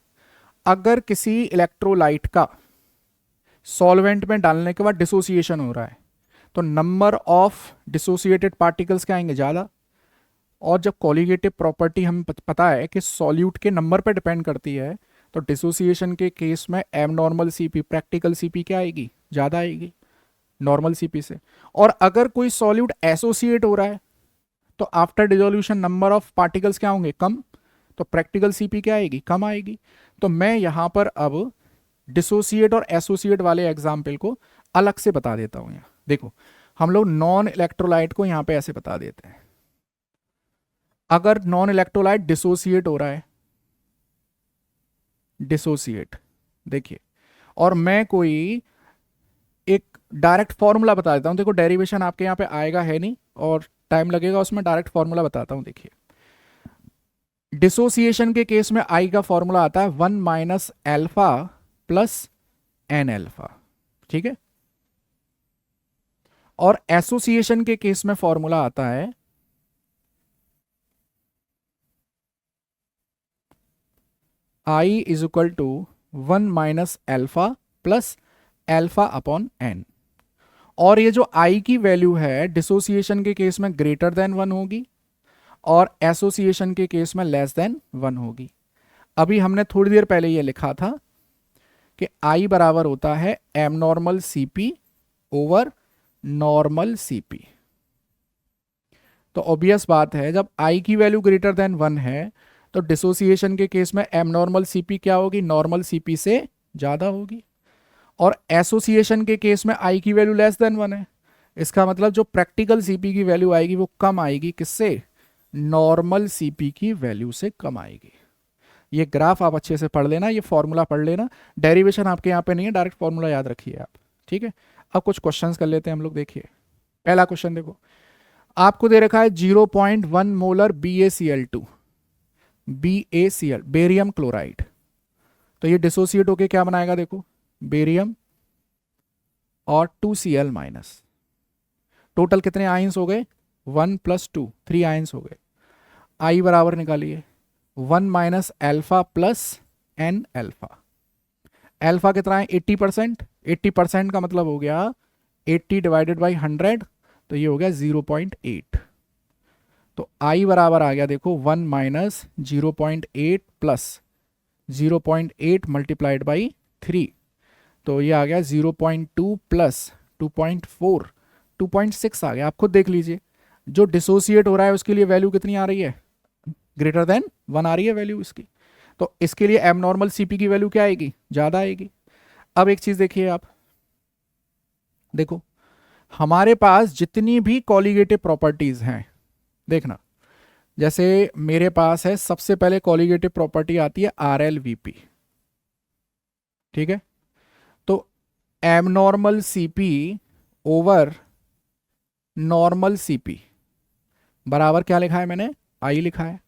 अगर किसी इलेक्ट्रोलाइट का सॉल्वेंट में डालने के बाद डिसोसिएशन हो रहा है तो नंबर ऑफ डिसोसिएटेड पार्टिकल्स क्या आएंगे, ज्यादा। और जब कॉलिगेटिव प्रॉपर्टी हमें पता है कि सॉल्यूट के नंबर पर डिपेंड करती है, तो डिसोसिएशन के केस में एबनॉर्मल सीपी, प्रैक्टिकल सीपी क्या आएगी, ज्यादा आएगी नॉर्मल सीपी से। और अगर कोई सॉल्यूट एसोसिएट हो रहा है तो after dissolution number of particles क्या होंगे, कम, तो प्रैक्टिकल सीपी क्या आएगी, कम आएगी। तो मैं यहां पर अब डिसोसिएट और एसोसिएट वाले एग्जाम्पल को अलग से बता देता हूं। यहाँ देखो, हम लोग नॉन इलेक्ट्रोलाइट को यहां पे ऐसे बता देते हैं। अगर नॉन इलेक्ट्रोलाइट डिसोसिएट हो रहा है, डिसोसिएट, देखिए, और मैं कोई एक डायरेक्ट फॉर्मूला बता देता हूं। देखो डेरिवेशन आपके यहाँ पे आएगा है नहीं और टाइम लगेगा उसमें, डायरेक्ट फॉर्मूला बताता हूं। देखिए डिसोसिएशन के केस में आई का फॉर्मूला आता है 1 - α + n α, ठीक है। और एसोसिएशन के केस में फॉर्मूला आता है I = 1 - α + α/n। और ये जो I की वैल्यू है डिसोसिएशन के केस में ग्रेटर देन 1 होगी और एसोसिएशन के केस में लेस देन 1 होगी। अभी हमने थोड़ी देर पहले ये लिखा था कि I बराबर होता है abnormal CP over normal CP. तो ऑब्वियस बात है जब I की वैल्यू ग्रेटर देन 1 है तो डिसोसिएशन के केस में एबनॉर्मल सीपी क्या होगी, नॉर्मल सीपी से ज्यादा होगी। और एसोसिएशन के केस में I की वैल्यू लेस देन 1 है, इसका मतलब जो प्रैक्टिकल सीपी की वैल्यू आएगी वो कम आएगी, किससे, नॉर्मल सीपी की वैल्यू से कम आएगी। ये ग्राफ आप अच्छे से पढ़ लेना, ये फॉर्मूला पढ़ लेना, डेरिवेशन आपके यहाँ पे नहीं है, डायरेक्ट फॉर्मूला याद रखिए आप, ठीक है। अब कुछ क्वेश्चंस कर लेते हैं हम लोग। देखिए पहला क्वेश्चन देखो, आपको दे रखा है 0.1 molar BaCl2, BaCl barium chloride. तो ये डिसोसिएट होके क्या बनाएगा, देखो बेरियम और 2Cl-। टोटल कितने आयंस हो गए, 1 + 2, 3 आयंस हो गए। I बराबर निकालिए 1 - α + n α। अल्फा कितना है, 80%। 80% का मतलब हो गया 80 / 100, तो ये हो गया 0.8। तो I बराबर आ गया देखो 1 - 0.8 + 0.8 × 3, तो ये आ गया 0.2 + 2.4, 2.6 आ गया। आप खुद देख लीजिए, जो डिसोसिएट हो रहा है उसके लिए वैल्यू कितनी आ रही है, ग्रेटर देन 1 आ रही है वैल्यू इसकी। तो इसके लिए एबनॉर्मल सीपी की वैल्यू क्या आएगी, ज्यादा आएगी। अब एक चीज देखिए आप, देखो हमारे पास जितनी भी कॉलिगेटिव प्रॉपर्टीज हैं, देखना, जैसे मेरे पास है, सबसे पहले कॉलिगेटिव प्रॉपर्टी आती है RlVp, ठीक है। तो abnormal CP over normal CP बराबर क्या लिखा है मैंने, I लिखा है।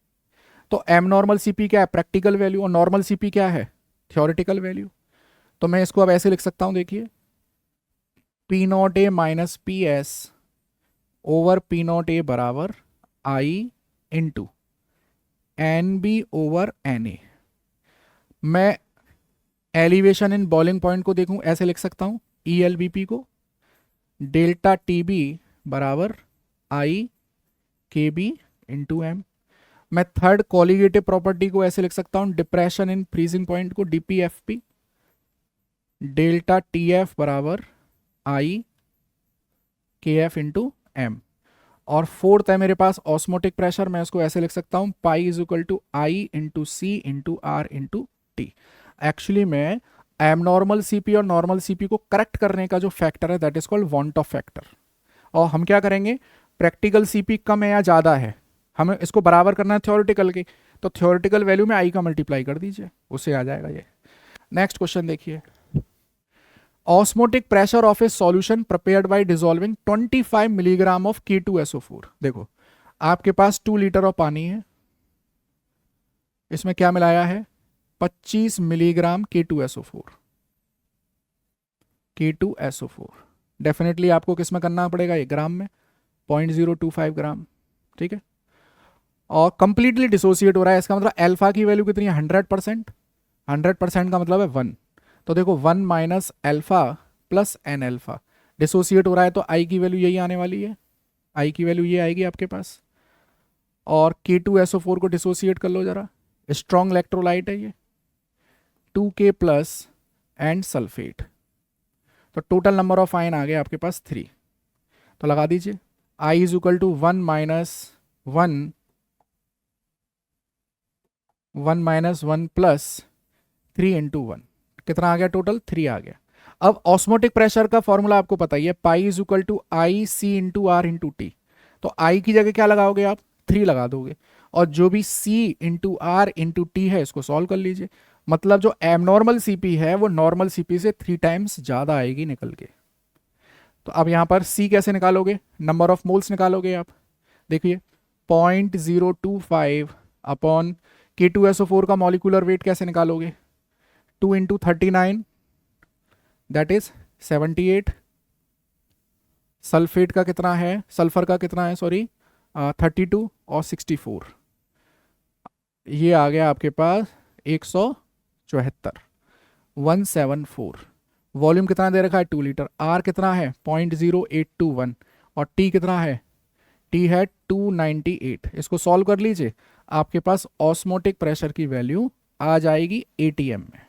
तो एबनॉर्मल सीपी क्या है, प्रैक्टिकल वैल्यू, और नॉर्मल सीपी क्या है, थ्योरेटिकल वैल्यू। तो मैं इसको अब ऐसे लिख सकता हूं, देखिए P0A - PS ओवर P0A बराबर I × NB ओवर NA। मैं एलिवेशन इन बॉइलिंग पॉइंट को देखूं, ऐसे लिख सकता हूं ELBP को डेल्टा TB बराबर I KB × M। मैं थर्ड कॉलिगेटिव प्रॉपर्टी को ऐसे लिख सकता हूं, डिप्रेशन इन फ्रीजिंग पॉइंट को DPFP डेल्टा TF बराबर I KF × M। और फोर्थ है मेरे पास ऑस्मोटिक प्रेशर, मैं इसको ऐसे लिख सकता हूँ pi is equal to I into C into R into T. Actually में एबनॉर्मल सीपी और नॉर्मल सीपी को करेक्ट करने का जो फैक्टर है that is called van't Hoff factor. और हम क्या करेंगे, प्रैक्टिकल सीपी कम है या ज़्यादा है, हमें इसको बराबर करना है थ्योरेटिकल की, तो थ्योरेटिकल वैल्यू में आई का मल्टीप्लाई कर दीजिए, उससे आ जाएगा ये। नेक्स्ट क्वेश्चन देखिए, osmotic pressure of A solution prepared by dissolving 25 milligram of K2SO4। देखो आपके पास 2 लीटर ऑफ पानी है, इसमें क्या मिलाया है 25 मिलीग्राम K2SO4। K2SO4 डेफिनेटली आपको किस में करना पड़ेगा, ये ग्राम में, 0.025 ग्राम, ठीक है। और कंप्लीटली डिसोसिएट हो रहा है, इसका मतलब अल्फा की वैल्यू कितनी है 100%, 100% का मतलब है 1। तो देखो 1 minus alpha plus n alpha, dissociate हो रहा है तो आई की वैल्यू यही आने वाली है, आई की वैल्यू ये आएगी आपके पास। और K2SO4 को डिसोसिएट कर लो जरा, स्ट्रॉन्ग इलेक्ट्रोलाइट है ये, 2K प्लस एंड सल्फेट, तो टोटल नंबर ऑफ आयन आ गया आपके पास 3। तो लगा दीजिए i is equal to 1 minus 1 plus 3 into 1, कितना आ गया टोटल 3 आ गया। अब ऑस्मोटिक प्रेशर का फॉर्मूला आपको पता ही है, pi is equal to I C into R into T. तो आई की जगह क्या लगाओगे आप 3 लगा दोगे, और जो भी सी इंटू आर इंटू टी है इसको सॉल्व कर लीजिए। मतलब जो एबनॉर्मल सीपी है वो नॉर्मल सीपी से 3 टाइम्स ज़्यादा आएगी निकल के। तो अब यहाँ पर सी कैसे निकालोगे, नंबर ऑफ मोल्स निकालोगे आप, देखिए 0.025 अपॉन K2SO4 का मॉलिक्यूलर वेट कैसे निकालोगे, 2 इंटू 39 दैट इज 78। सल्फेट का कितना है, सल्फर का कितना है सॉरी 32 और 64, ये आ गया आपके पास 174, 174। वॉल्यूम कितना दे रखा है 2 लीटर, आर कितना है 0.0821 और टी कितना है, टी है 298। इसको सॉल्व कर लीजिए, आपके पास ऑस्मोटिक प्रेशर की वैल्यू आ जाएगी ATM में,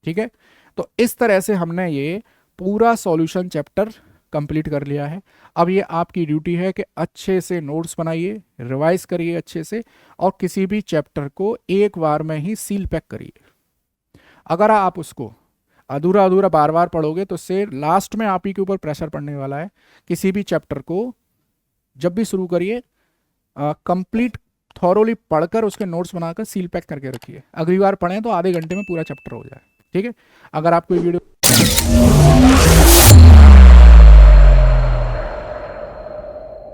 ठीक है। तो इस तरह से हमने ये पूरा सॉल्यूशन चैप्टर कंप्लीट कर लिया है। अब ये आपकी ड्यूटी है कि अच्छे से नोट्स बनाइए, रिवाइज करिए अच्छे से, और किसी भी चैप्टर को एक बार में ही सील पैक करिए। अगर आप उसको अधूरा अधूरा बार बार पढ़ोगे तो उससे लास्ट में आप ही के ऊपर प्रेशर पड़ने वाला है। किसी भी चैप्टर को जब भी शुरू करिए कंप्लीट थॉरोली पढ़कर उसके नोट्स बनाकर सील पैक करके रखिए, अगली बार पढ़ें तो आधे घंटे में पूरा चैप्टर हो जाए, ठीक है। अगर आपको वीडियो